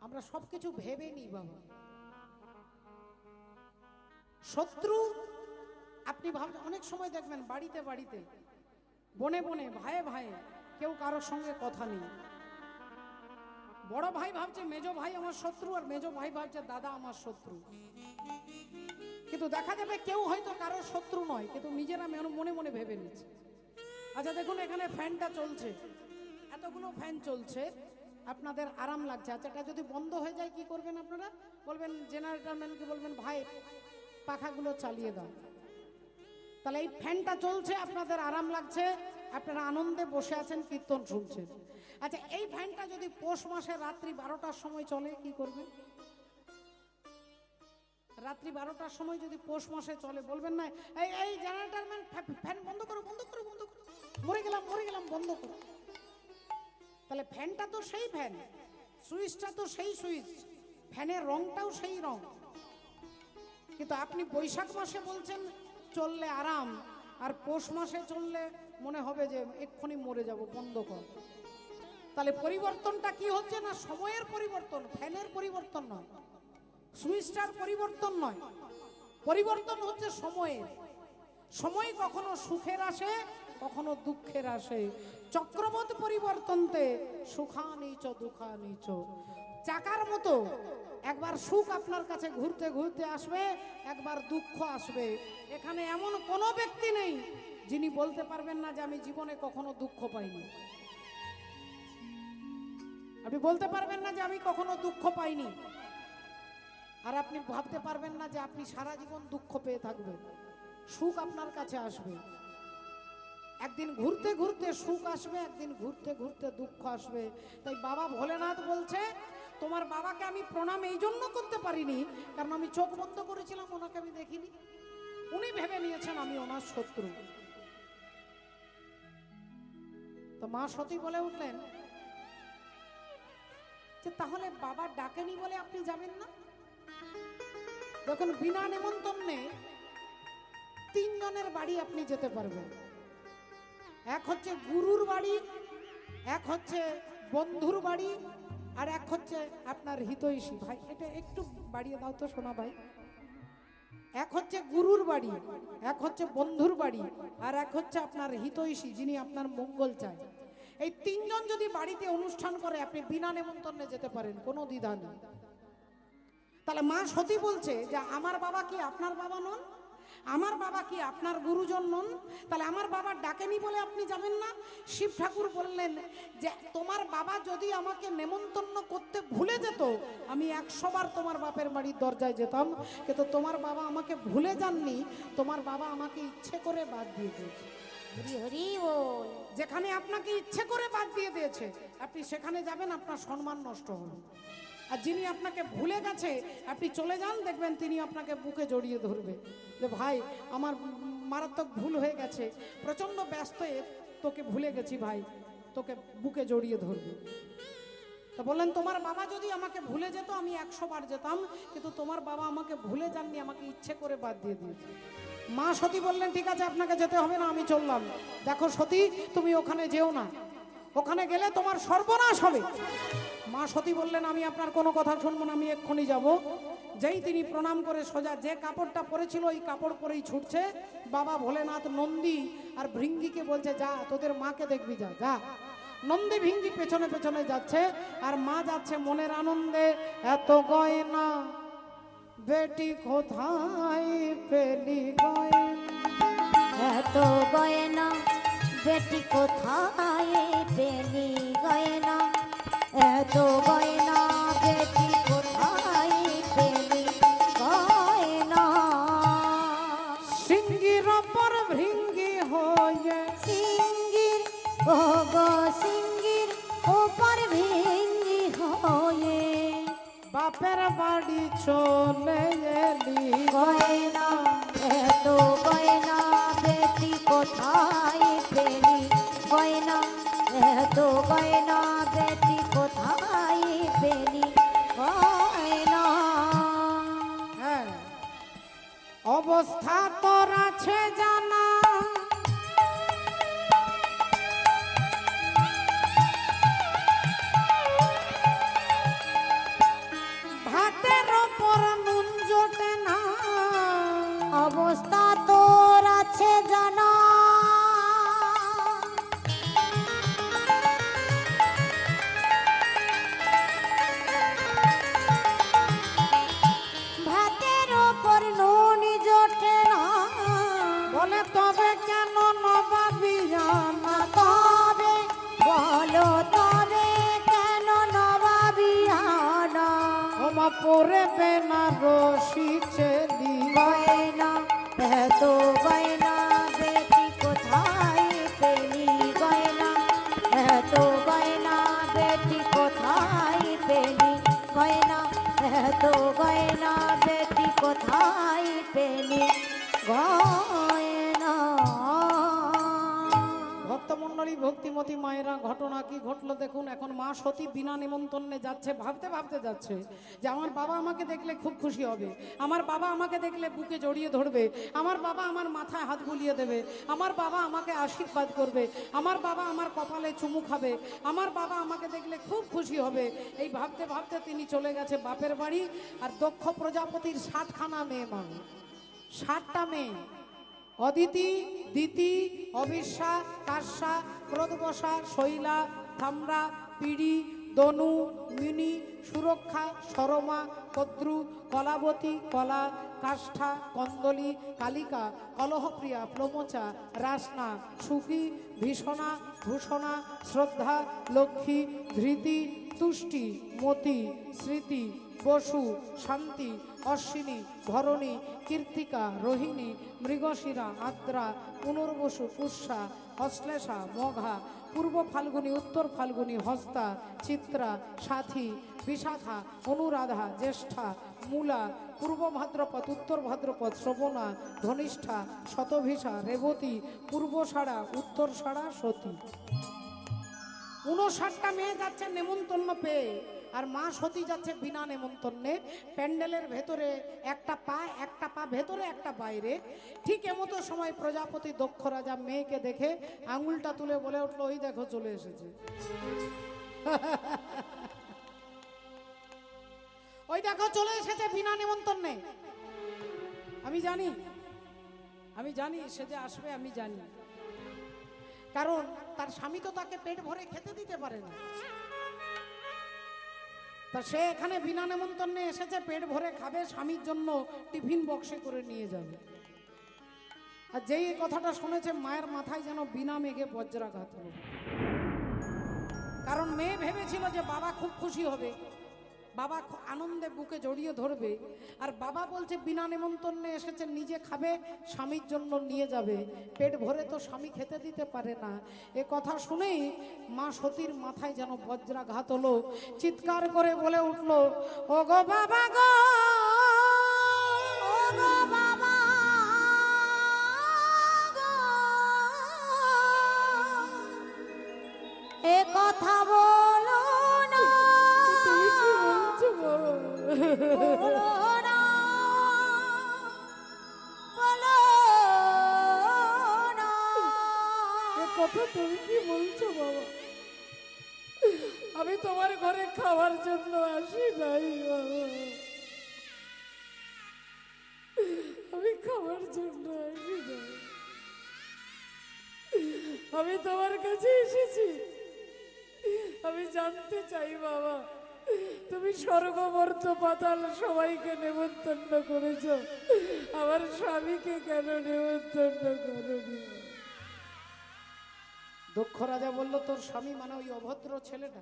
আমরা সবকিছু ভেবে নিই বাবা। শত্রু আপনি ভাবছেন, অনেক সময় দেখবেন বাড়িতে বাড়িতে, বনে বনে, ভাইয়ে ভাইয়ে কেউ কারোর সঙ্গে কথা নেই। বড় ভাই ভাবছে মেজো ভাই আমার শত্রু, আর মেজো ভাই ভাবছে দাদা আমার শত্রু। কিন্তু দেখা যাবে কেউ হয়তো কারোর শত্রু নয়, কিন্তু নিজেরা মনে মনে ভেবে নিচ্ছে। আচ্ছা দেখুন, এখানে ফ্যানটা চলছে, এতগুলো ফ্যান চলছে, আপনাদের আরাম লাগছে। আচ্ছা এটা যদি বন্ধ হয়ে যায় কি করবেন আপনারা? বলবেন জেনারেটর ম্যানকে বলবেন ভাই পাখাগুলো চালিয়ে দাও। তাহলে এই ফ্যানটা চলছে, আপনাদের আরাম লাগছে, আপনারা আনন্দে বসে আছেন, কীর্তন শুনছেন। আচ্ছা এই ফ্যানটা যদি পৌষ মাসে রাত্রি 12টার সময় চলে কি করবেন? রাত্রি 12টার সময় যদি পৌষ মাসে চলে, বলবেন না এই এই জেনারেটর ম্যান ফ্যান বন্ধ করো, বন্ধ করো, বন্ধ করো, মরে গেলাম বন্ধ করো। তাহলে ফ্যানটা তো সেই ফ্যান, সুইচটা তো সেই সুইচ, ফ্যানের রংটাও সেই রং। কিন্তু আপনি বৈশাখ মাসে বলছেন চললে আরাম, আর পৌষ মাসে চললে মনে হবে যে এক্ষুনি মরে যাব, বন্ধ কর। তাহলে পরিবর্তনটা কি হচ্ছে না সময়ের পরিবর্তন, ফ্যানের পরিবর্তন নয়, সুইচটার পরিবর্তন নয়, পরিবর্তন হচ্ছে সময়ের। সময় কখনো সুখের আসে, কখনো দুঃখের আসে। চক্রবৎ পরিবর্তনতে সুখানিচ দুঃখানিচ। চাকার মতো একবার সুখ আপনার কাছে ঘুরতে ঘুরতে আসবে, একবার দুঃখ আসবে। এখানে এমন কোনো ব্যক্তি নেই যিনি বলতে পারবেন না যে আমি জীবনে কখনো দুঃখ পাইনি। আপনি বলতে পারবেন না যে আমি কখনো দুঃখ পাইনি, আর আপনি ভাবতে পারবেন না যে আপনি সারা জীবন দুঃখ পেয়ে থাকবেন। সুখ আপনার কাছে আসবে, একদিন ঘুরতে ঘুরতে সুখ আসবে, একদিন ঘুরতে ঘুরতে দুঃখ আসবে। তাই বাবা ভোলেনাথ বলছে তোমার বাবাকে আমি প্রণাম এই জন্য করতে পারিনি কারণ আমি চোখ বন্ধ করেছিলাম, ওনাকে আমি দেখিনি। উনি ভেবে নিয়েছেন আমি ওনার শত্রু। তো মা সতী বলে উঠলেন যে তাহলে বাবা ডাকেনি বলে আপনি যাবেন না? দেখুন বিনা নেমন্তন্নে 3 জনের বাড়ি আপনি যেতে পারবেন। এক হচ্ছে গুরুর বাড়ি, এক হচ্ছে বন্ধুর বাড়ি, আর এক হচ্ছে আপনার হিতৈষী ভাই। এটা একটু বাড়িয়ে দাও তো সোনা ভাই। এক হচ্ছে গুরুর বাড়ি, এক হচ্ছে বন্ধুর বাড়ি, আর এক হচ্ছে আপনার হিতৈষী যিনি আপনার মঙ্গল চায়। এই 3 জন যদি বাড়িতে অনুষ্ঠান করে আপনি বিনা নেমন্তন্নে যেতে পারেন, কোনো দ্বিধা নেই। তাহলে মা সতী বলছে যে আমার বাবা কি আপনার বাবা নন? আমার বাবা কি আপনার গুরুজন নন? তাহলে আমার বাবা ডাকেনি বলে আপনি যাবেন না? শিব ঠাকুর বললেন যে তোমার বাবা যদি আমাকে নেমন্তন্ন করতে ভুলে যেত আমি 100 বার তোমার বাপের বাড়ির দরজায় যেতাম, কিন্তু তোমার বাবা আমাকে ভুলে যাননি, তোমার বাবা আমাকে ইচ্ছে করে বাদ দিয়ে দিয়েছে। হরি হরি বল। যেখানে আপনাকে ইচ্ছে করে বাদ দিয়ে দিয়েছে আপনি সেখানে যাবেন, আপনার সম্মান নষ্ট হবে। আর যিনি আপনাকে ভুলে গেছে আপনি চলে যান, দেখবেন তিনি আপনাকে বুকে জড়িয়ে ধরবে যে ভাই আমার মারাত্মক ভুল হয়ে গেছে, প্রচন্ড ব্যস্ত, তোকে ভুলে গেছি ভাই, তোকে বুকে জড়িয়ে ধরবে। তা বললেন তোমার বাবা যদি আমাকে ভুলে যেত আমি 100 বার যেতাম, কিন্তু তোমার বাবা আমাকে ভুলে যাননি, আমাকে ইচ্ছে করে বাদ দিয়ে দিয়েছে। মা সতী বললেন ঠিক আছে আপনাকে যেতে হবে না, আমি চললাম। দেখো সতী তুমি ওখানে যেও না, ওখানে গেলে তোমার সর্বনাশ হবে। মা সতী বললেন আমি আপনার কোনো কথা শুনবো না, আমি এক্ষুনি যাব। যেই তিনি প্রণাম করে সোজা যে কাপড়টা পরেছিল ওই কাপড় পরেই ছুটছে। বাবা ভোলেনাথ নন্দী আর ভৃঙ্গিকে বলছে যা তোদের মাকে দেখবি, যা যা। নন্দী ভৃঙ্গি পেছনে পেছনে যাচ্ছে, আর মা যাচ্ছে মনের আনন্দে। এত গয়না বেটি কোথায় পেলি গয়না, এত গয়না বেটি কোথায় পেলি গয়না, এত গয়না বেটি কোথায় পেলি গয়না। সিঙ্গির ওপর ভৃঙ্গি হয়ে, সিঙ্গির ও গো সিঙ্গির ওপর ভেঙ্গি হয়ে, বাপের বাড়ি চলে এলি গয়না এত গয়না বেটি কোথায় পেলি গয়না, এত গয়না বেটি কোথায় পেলি গয়না। হ্যাঁ, অবস্থা তোর আছে জানা, পরে বেনারসি চেলি গয়না এত গয়না বেটি কোথায় পেলি গয়না এত গয়না বেটি কোথায় পেলি গয়না এত গয়না বেটি কোথায় পেলি গয়না। ভক্তমণ্ডলী ভক্তিমতী মায়েরা, ঘটনা কি ঘটলো দেখুন। এখন মা সতী বিনা নিমন্ত্রণে যাচ্ছে, ভাবতে ভাবতে যাচ্ছে যে আমার বাবা আমাকে দেখলে খুব খুশি হবে, আমার বাবা আমাকে দেখলে বুকে জড়িয়ে ধরবে, আমার বাবা আমার মাথায় হাত বুলিয়ে দেবে, আমার বাবা আমাকে আশীর্বাদ করবে, আমার বাবা আমার কপালে চুমু খাবে, আমার বাবা আমাকে দেখলে খুব খুশি হবে। এই ভাবতে ভাবতে তিনি চলে গেছে বাপের বাড়ি। আর দক্ষ প্রজাপতির 60খানা মেয়ে, মা 60টা মেয়ে, অদিতি, দিতি, অবিশ্বা, কাশ্যা, ক্রোধবসা, শৈলা, থামরা, পিড়ি, দনু, মিনি, সুরক্ষা, সরমা, কদ্রু, কলাবতী, কলা, কাষ্ঠা, কন্দলী, কালিকা, কলহপ্রিয়া, প্লমচা, রাসনা, সুখী, ভীষণা, ভূষণা, শ্রদ্ধা, লক্ষ্মী, ধৃতি, তুষ্টি, মতি, স্মৃতি, বসু, শান্তি, অশ্বিনী, ধরণী, কীর্তিকা, রোহিণী, মৃগশিরা, আদ্রা, পুনর্বসু, পুষ্যা, অশ্লেষা, মঘা, পূর্ব ফাল্গুনী, উত্তর ফাল্গুনী, হস্তা, চিত্রা, সাথী, বিশাখা, অনুরাধা, জ্যেষ্ঠা, মূলা, পূর্ব ভাদ্রপদ, উত্তর ভাদ্রপদ, শ্রবণা, ধনিষ্ঠা, শতভিষা, রেবতী, পূর্বষাঢ়া, উত্তরষাঢ়া, সতী। 59টা মেয়ে যাচ্ছে নেমন্তন্ন পেয়ে, আর মা সতী যাচ্ছে বিনা নেমন্তন্নে। প্যান্ডেলের ভেতরে একটা পা ভেতরে একটা বাইরে। ঠিক এমতো সময় প্রজাপতি দক্ষ রাজা মেয়েকে দেখে আঙুলটা তুলে বলে উঠলো, ওই দেখো চলে এসেছে, ওই দেখো চলে এসেছে বিনা নেমন্তন্নে। আমি জানি সে যে আসবে, আমি জানি, কারণ তার স্বামী তো তাকে পেট ভরে খেতে দিতে পারে না। তা সে এখানে বিনা নেমন্তন্নে এসেছে, পেট ভরে খাবে, স্বামীর জন্য টিফিন বক্সে করে নিয়ে যাবে। আর যেই এই কথাটা শুনেছে, মায়ের মাথায় যেন বিনা মেঘে বজ্রাঘাত হলো। কারণ মেয়ে ভেবেছিল যে বাবা খুব খুশি হবে, বাবা আনন্দে বুকে জড়িয়ে ধরবে, আর বাবা বলছে বিনা নেমন্তন্নে এসেছে, নিজে খাবে, স্বামীর জন্য নিয়ে যাবে, পেট ভরে তো স্বামী খেতে দিতে পারে না। এ কথা শুনেই মা সতীর মাথায় যেন বজ্রাঘাত হলো। চিৎকার করে বলে উঠলো, ও গো বাবা গো, ও গো বাবা গো, এ কথা বলো না, তুমি কি বলছো বাবা? বলো না, বলো না। এ কথা তুমি কি বলছো বাবা? আমি তোমার ঘরে খাওয়ার জন্য আসি নাই বাবা, আমি খাওয়ার জন্য আসি নাই, আমি তোমার কাছে এসেছি, আমি জানতে চাই বাবা, তুমি স্বর্গ মর্ত পাতাল সবাইকে নেমন্তন্ন করেছ, আমার স্বামীকে কেন নেমন্তন্ন করনি? দক্ষ রাজা বলল, তোর স্বামী মানে ওই অভদ্র ছেলেটা,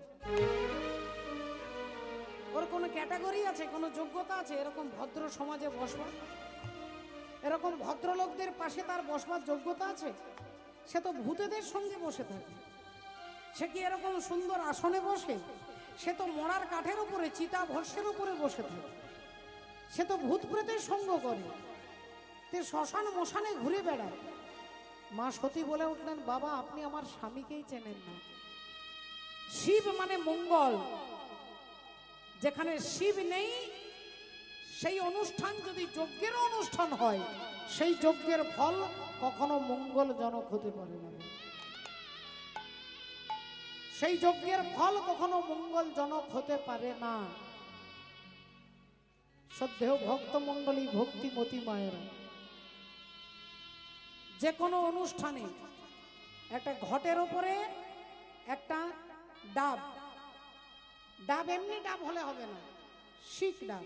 ওর কোনো ক্যাটাগরি আছে, কোনো যোগ্যতা আছে এরকম ভদ্র সমাজে বসবার? এরকম ভদ্রলোকদের পাশে তার বসবার যোগ্যতা আছে? সে তো ভূতেদের সঙ্গে বসে থাকে। সে কি এরকম সুন্দর আসনে বসে? সে তো মরার কাঠের উপরে, চিতা ভস্যের উপরে বসে থাকে। সে তো ভূত প্রেতের সঙ্গ করে, তে শ্মশান মশানে ঘুরে বেড়ায়। মা সতী বলে উঠলেন, বাবা আপনি আমার স্বামীকেই চেনেন না। শিব মানে মঙ্গল, যেখানে শিব নেই সেই অনুষ্ঠান যদি যজ্ঞের অনুষ্ঠান হয়, সেই যজ্ঞের ফল কখনো মঙ্গলজনক হতে পারে না। সেই যজ্ঞের ফল কখনো মঙ্গলজনক হতে পারে না। শ্রদ্ধেয় ভক্তমণ্ডলী ভক্তিমতী মায়েরা, যে কোনো অনুষ্ঠানে একটা ঘটের উপরে একটা ডাব, ডাব এমনি ডাব হলে হবে না, শিক ডাব,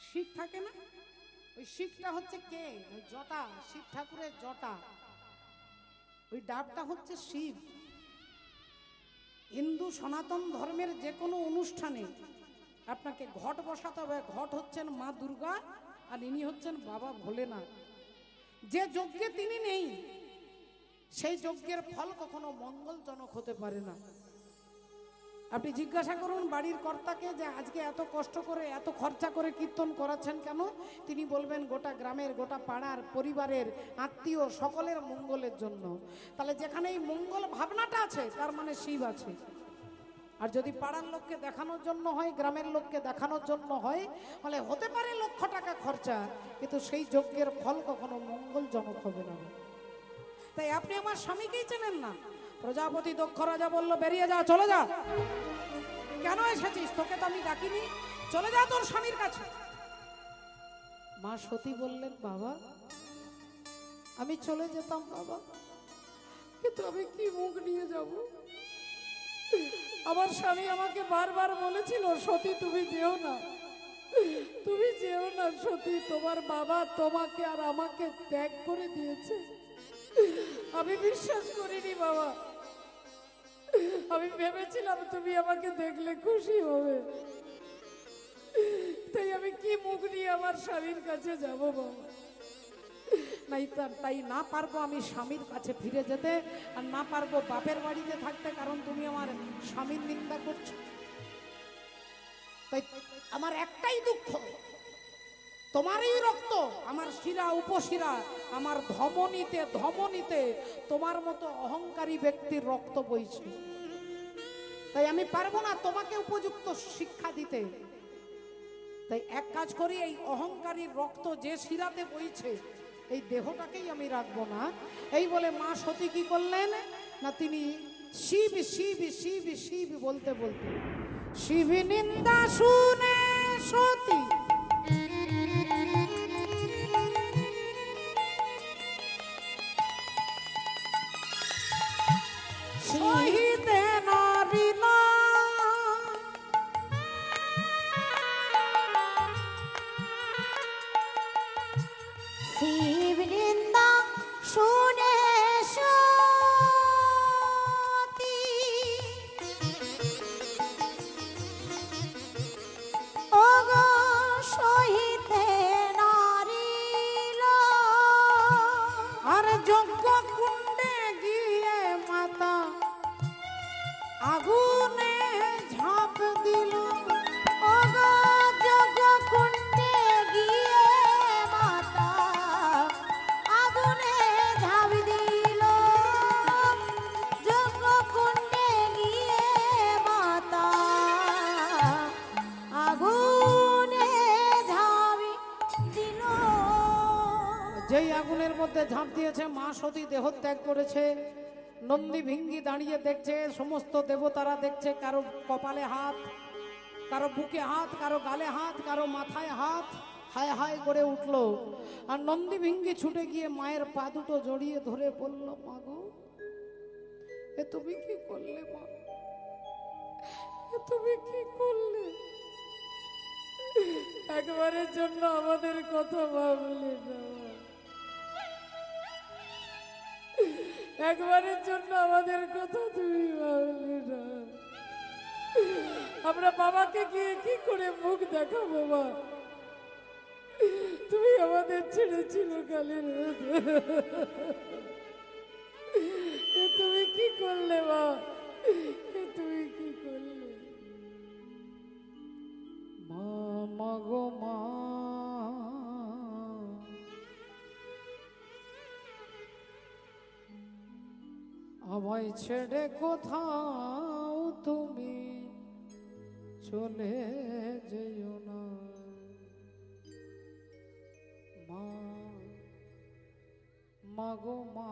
শিক থাকে না, ওই শিকটা হচ্ছে কে? ওই জটা, শিব ঠাকুরের জটা, ওই ডাবটা হচ্ছে শিব। হিন্দু সনাতন ধর্মের যে কোনো অনুষ্ঠানে আপনাকে ঘট বসাতে হবে। ঘট হচ্ছেন মা দুর্গা আর ইনি হচ্ছেন বাবা ভোলেনাথ। যে যজ্ঞে তিনি নেই সেই যজ্ঞের ফল কখনো মঙ্গলজনক হতে পারে না। আপনি জিজ্ঞাসা করুন বাড়ির কর্তাকে যে আজকে এত কষ্ট করে এত খরচা করে কীর্তন করাচ্ছেন কেন, তিনি বলবেন গোটা গ্রামের গোটা পাড়ার পরিবারের আত্মীয় সকলের মঙ্গলের জন্য। তাহলে যেখানে এই মঙ্গল ভাবনাটা আছে তার মানে শিব আছে। আর যদি পাড়ার লোককে দেখানোর জন্য হয়, গ্রামের লোককে দেখানোর জন্য হয়, তাহলে হতে পারে লক্ষ টাকা খরচা, কিন্তু সেই যজ্ঞের ফল কখনো মঙ্গলজনক হবে না। তাই আপনি আমার স্বামীকেই চেনেন না। প্রজাপতি দক্ষ রাজা বলল, বেরিয়ে যা, চলে যা। কেন এসেছিস? তোকে তো আমি ডাকিনি, চলে যা তোর স্বামীর কাছে। মা সতী বললেন, বাবা আমি চলে যেতাম বাবা, কিন্তু আমি কি মুখ নিয়ে যাব? আমার স্বামী আমাকে বারবার বলেছিল, সতী তুমি যেও না, তুমি যেও না সতী, তোমার বাবা তোমাকে আর আমাকে ত্যাগ করে দিয়েছে। আমি বিশ্বাস করিনি বাবা, আমি ভেবেছিলাম তুমি আমাকে দেখলে খুশি হবে, তাই আমি কি মুখ নিয়ে আমার স্বামীর কাছে যাব বাবা? তাই না পারবো আমি স্বামীর কাছে ফিরে যেতে, আর না পারবো বাপের বাড়িতে থাকতে, কারণ তুমি আমার স্বামীর নিন্দা করছো। তাই আমার একটাই দুঃখ, তোমারই রক্ত আমার শিরা উপশিরা, আমার ধমনীতে ধমনীতে তোমার মতো অহংকারী ব্যক্তির রক্ত বইছে। তাই আমি পারবো না তোমাকে উপযুক্ত শিক্ষা দিতে। তাই এক কাজ করি, এই অহংকারী রক্ত যে শিরাতে বইছে এই দেহটাকেই আমি রাখবো না। এই বলে মা সতী কি করলেন না, তিনি শিব শিব শিব শিব বলতে বলতে, শিব নিন্দা শুনে সতী সহিতে নারিলা, শিব নিন্দা শুনে সতী ওগো সহিতে নারিল, আর যজ্ঞ কুণ্ডে গিয়ে মাতা আগুনে ঝাঁপ দিল। ওগো যজ্ঞ কুণ্ডে গিয়ে মাতা আগুনে ঝাঁপ দিল, যজ্ঞ কুণ্ডে গিয়ে মাতা আগুনে ঝাঁপ দিল। যেই আগুনের মধ্যে ঝাঁপ দিয়েছে মা সতী দেহত্যাগ করেছে। নন্দী ভিঙ্গি দাঁড়িয়ে দেখছে, সমস্ত দেবতারা দেখছে, কারো কপালে হাত, কারো বুকে হাত, কারো গালে হাত, কারো মাথায় হাত, হায় হায় করে উঠল। আর নন্দী ভিঙ্গি ছুটে গিয়ে মায়ের পা দুটো জড়িয়ে ধরে বলল, মা গো এ তুমি কি করলে মা, এ তুমি কি করলে? একবারের জন্য আমাদের কথা ভাবলে না, একবারের জন্য আমাদের কথা তুমি ভাবলে না। আমরা বাবাকে গিয়ে কি করে মুখ দেখাবো মা? তুমি আমাদের ছেড়েছিল কালের মধ্যে, তুমি কি করলে মা, তুমি কি করলে? মা মাগো মা, আমায় ছেড়ে কোথাও তুমি চলে যেও না। মা মাগো মা,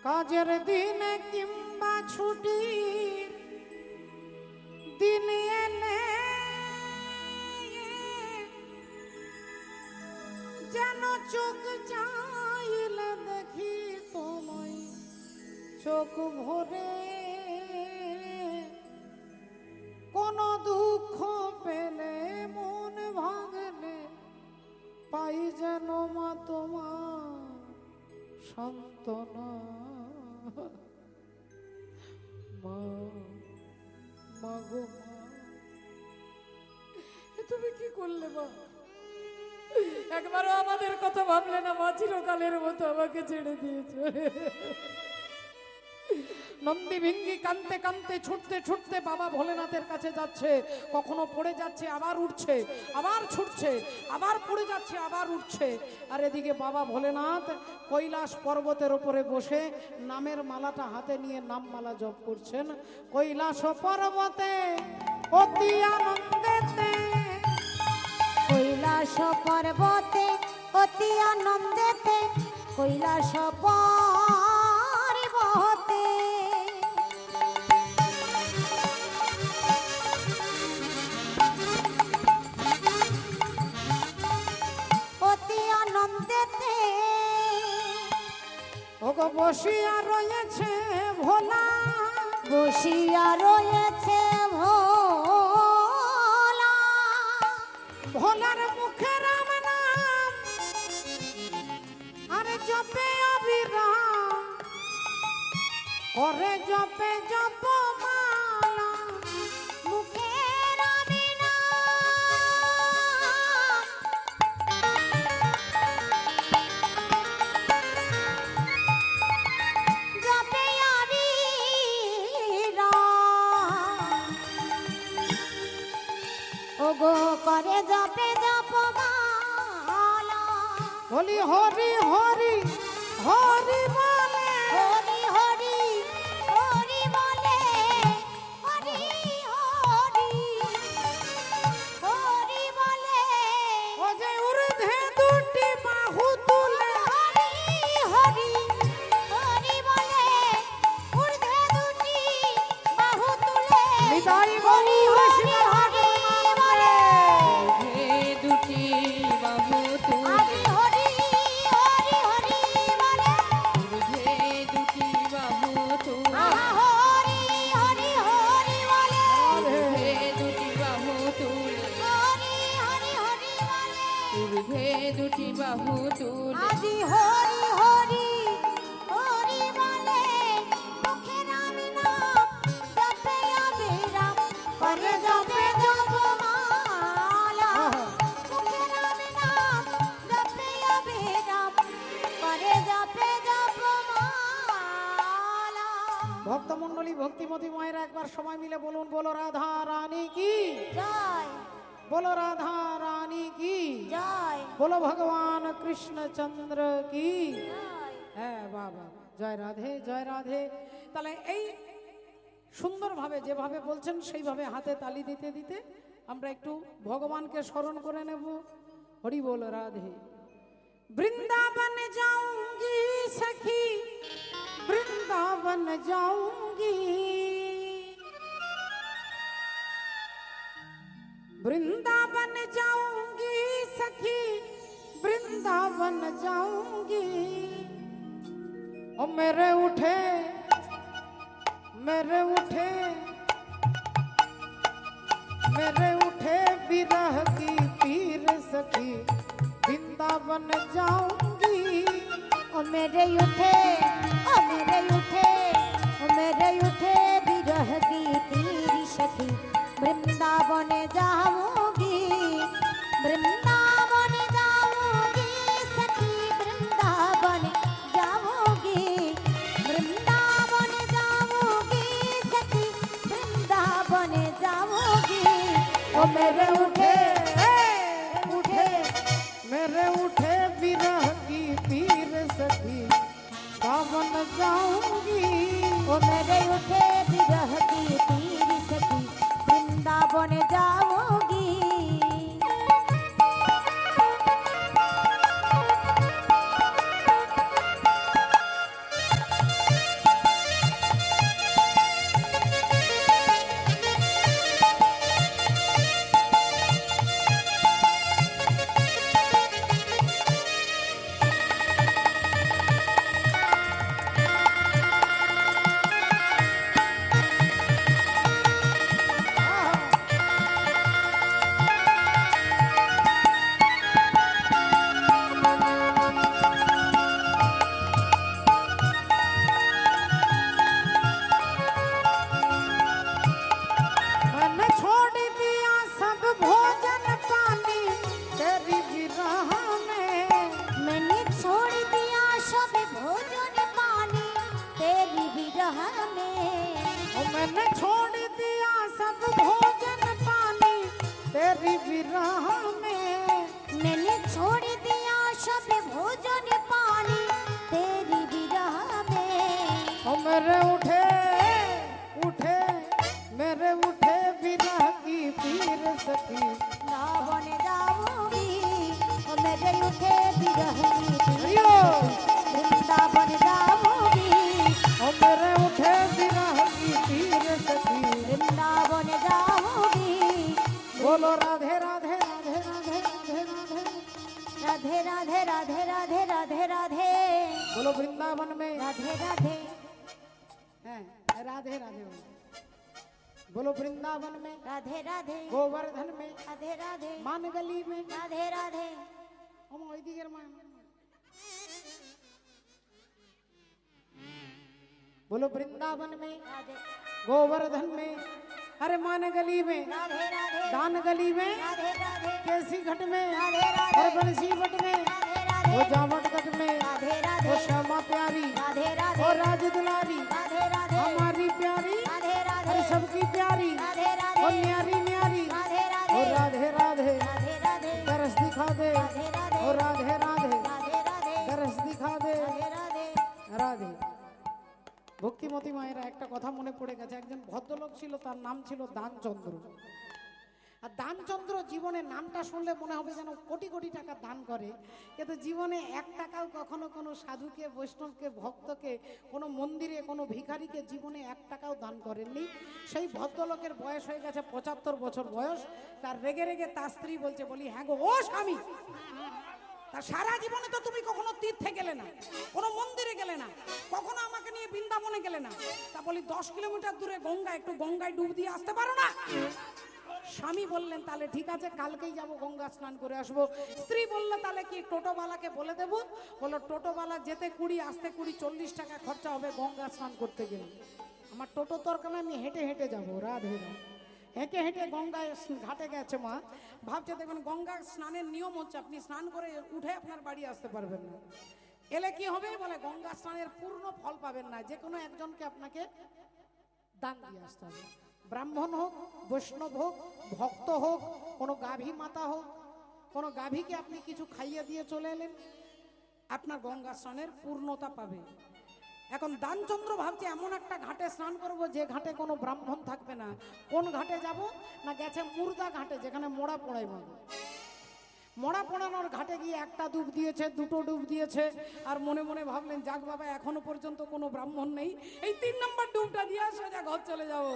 কাজের দিনে কিংবা ছুটির দিন এলে যেন চোখ চাইলে দেখি তোমায় চোখ ভরে, কোন দুঃখ পেলে মন ভাঙলে পাই যেন মা তোমার সান্ত্বনা। মা গো মা, এ তুমি কি করলে মা? একবারও আমাদের কথা ভাবলে না মা? চিরকালের মতো আমাকে ছেড়ে দিয়েছো। নন্দী ভিঙ্গি কানতে কানতে ছুটতে ছুটতে বাবা ভোলেনাথের কাছে যাচ্ছে, কখনো পড়ে যাচ্ছে আবার উঠছে, আবার ছুটছে, আবার পড়ে যাচ্ছে আবার উঠছে। আর এদিকে বাবা ভোলেনাথ কৈলাস পর্বতের উপরে বসে নামের মালাটা হাতে নিয়ে নাম মালা জপ করছেন। কৈলাস পর্বতে অতি আনন্দেতে, কৈলাস পর্বতে অতি আনন্দেতে, কৈলাস পর্বতে অতি আনন্দেতে ওগো বসিয়া রয়েছে ভোলা, বসিয়া রয়েছে ভোলা, ভোলার মুখে রাম নাম আরে জপে অবিরাম, করে জপে জপ মালা, মুখে রাম নাম জপে অবিরাম, ওগো করে জপে জপ মালা, বলি হরি হরি হরি বলে, হরি হরি হরি বলে, হরি হরি হরি বলে, ও যে ঊর্ধ্বে দুটি বাহু তুলে, হরি হরি হরি বলে, ঊর্ধ্বে দুটি বাহু তুলে, নিতাই হরি গৌর হরি শিবহারের হরি নাম বলে, দুটি বাহু তুলে, হরি হরি হরি হরি বলে, ঊর্ধ্বে দুটি বাহু তুলে, আহা হরি হরি হরি বলে, ঊর্ধ্বে দুটি বাহু তুলে, হরি হরি হরি বলে, ঊর্ধ্বে দুটি বাহু তুলে, আজি হরি হরি হরি বলে, মুখে রাম নাম জপে অবিরাম, করে জপে জপ মালা, মুখে রাম নাম জপে অবিরাম, করে জপে জপ মালা। ভক্তমণ্ডলী ভক্তিমতী মায়ের একবার সময় মিলে বলুন, বলো রাধা রানী কি, জয় বলো রাধা রানী কি, জয় বলো ভগবান কৃষ্ণচন্দ্র কি। জয়। হ্যাঁ বাবা, জয় রাধে জয় রাধে। তাহলে এই সুন্দরভাবে যেভাবে বলছেন সেইভাবে হাতে তালি দিতে দিতে আমরা একটু ভগবানকে স্মরণ করে নেব। হরি বল রাধে। বৃন্দাবন যাऊंगी सखी, বৃন্দাবন যাऊंगी, वृंदावन जाऊंगी सखी, वृंदावन जाऊंगी। ओ मेरे उठे मेरे उठे मेरे उठे विरह की पीर सखी, वृंदावन जाऊंगी। ओ मेरे उठे ओ मेरे उठे ओ मेरे उठे विरह की तेरी सखी, वृंदावन जाऊंगी, वृंदावन जाऊंगी सखी, वृंदावन जाऊंगी, वृंदावन जाऊंगी सखी, वृंदावन जाऊंगी। ओ मेरे उठे उठे मेरे उठे विरह की पीर सखी, वृंदावन जाऊंगी। ओ मेरे उठे विरह की तेरी सखी, वृंदावन जाऊंगी। सब भोजन पानी तेरी विरह में। मैंने छोड़ दिया सब भोजन पानी तेरी विरह में। ओ मेरे उठे उठे मेरे उठे विरह की पीर सखी। ना बन जाऊंगी ओ मेरे उठे विरह की पीर अयो! वृंदावन जाऊंगी ओ मेरे उठे विरह की पीर सखी। वृंदावन जाऊंगी। बोलो राधे राधे राधे राधे राधे राधे। राधे राधे राधे राधे राधे राधे। बोलो वृंदावन में राधे राधे। हैं, राधे राधे बोलो। बोलो वृंदावन में, राधे राधे। गोवर्धन में, राधे राधे। मानगली में। राधे राधे। ओम ওই দিকের মা। बोलो वृंदावन में, राधे गोवर्धन में, अरे मानगली में, राधे राधे। दान गली में, राधे राधे। केसी घट में, राधे राधे। और बंसी भट में, राधे राधे। वो जावट गट में, राधे वो राधे। श्यामा प्यारी, राधे राधे। और राज दुलारी, राधे राधे। हमारी प्यारी, राधे राधे। अरे सबकी प्यारी, राधे राधे। और न्यारी न्यारी, राधे राधे। और राधे राधे राधे राधे। तरस दिखा दे, राधे राधे। और राधे राधे राधे राधे। तरस दिखा दे। राधे राधे। রাধে। ভক্তিমতী মায়েরা একটা কথা মনে পড়ে গেছে, একজন ভদ্রলোক ছিল, তার নাম ছিল দানচন্দ্র। আর দানচন্দ্র জীবনে নামটা শুনলে মনে হবে যেন কোটি কোটি টাকা দান করে, কিন্তু জীবনে 1 টাকাও কখনো কোনো সাধুকে, বৈষ্ণবকে, ভক্তকে, কোনো মন্দিরে, কোনো ভিখারিকে জীবনে 1 টাকাও দান করেননি। সেই ভদ্রলোকের বয়স হয়ে গেছে 75 বছর বয়স। তার রেগে রেগে তার স্ত্রী বলছে, বলি হ্যাঁ গো ও স্বামী, তা সারা জীবনে তো তুমি কখনো তীর্থে গেলে না, কোনো মন্দিরে গেলে না, কখনো আমাকে নিয়ে বৃন্দাবনে গেলে না, তা বলি 10 কিলোমিটার দূরে গঙ্গা, একটু গঙ্গায় ডুব দিয়ে আসতে পারো না? স্বামী বললেন তাহলে ঠিক আছে, কালকেই যাব, গঙ্গা স্নান করে আসবো। স্ত্রী বললো তাহলে কি টোটোওয়ালাকে বলে দেবো? বললো টোটোওয়ালা যেতে 20 আসতে 20, 40 টাকা খরচা হবে গঙ্গা স্নান করতে গেলে। আমার টোটো দরকার না, আমি হেঁটে হেঁটে যাবো। রাধে রাধে। হেঁটে হেঁটে গঙ্গায় ঘাটে গেছে মা, ভাবছে দেখবেন গঙ্গা স্নানের নিয়ম হচ্ছে আপনি স্নান করে উঠে আপনার বাড়ি আসতে পারবেন না। এলে কি হবে? বলে গঙ্গা স্নানের পূর্ণ ফল পাবেন না, যে কোনো একজনকে আপনাকে দান দিয়ে আসতে হবে। ব্রাহ্মণ হোক, বৈষ্ণব হোক, ভক্ত হোক, কোনো গাভী মাতা হোক, কোনো গাভীকে আপনি কিছু খাইয়ে দিয়ে চলে এলেন, আপনার গঙ্গা স্নানের পূর্ণতা পাবে। এখন দানচন্দ্র ভাবছে এমন একটা ঘাটে স্নান করব যে ঘাটে কোনো ব্রাহ্মণ থাকবে না। কোন ঘাটে যাব না? গেছে মুর্দা ঘাটে, যেখানে মোড়া পোড়ায় মানুষ। মোড়া পোড়ানোর ঘাটে গিয়ে 1টা ডুব দিয়েছে, 2টো ডুব দিয়েছে, আর মনে মনে ভাবলেন যাক বাবা এখনো পর্যন্ত কোনো ব্রাহ্মণ নেই, এই 3 নম্বর ডুবটা দিয়ে সোজা ঘর চলে যাব।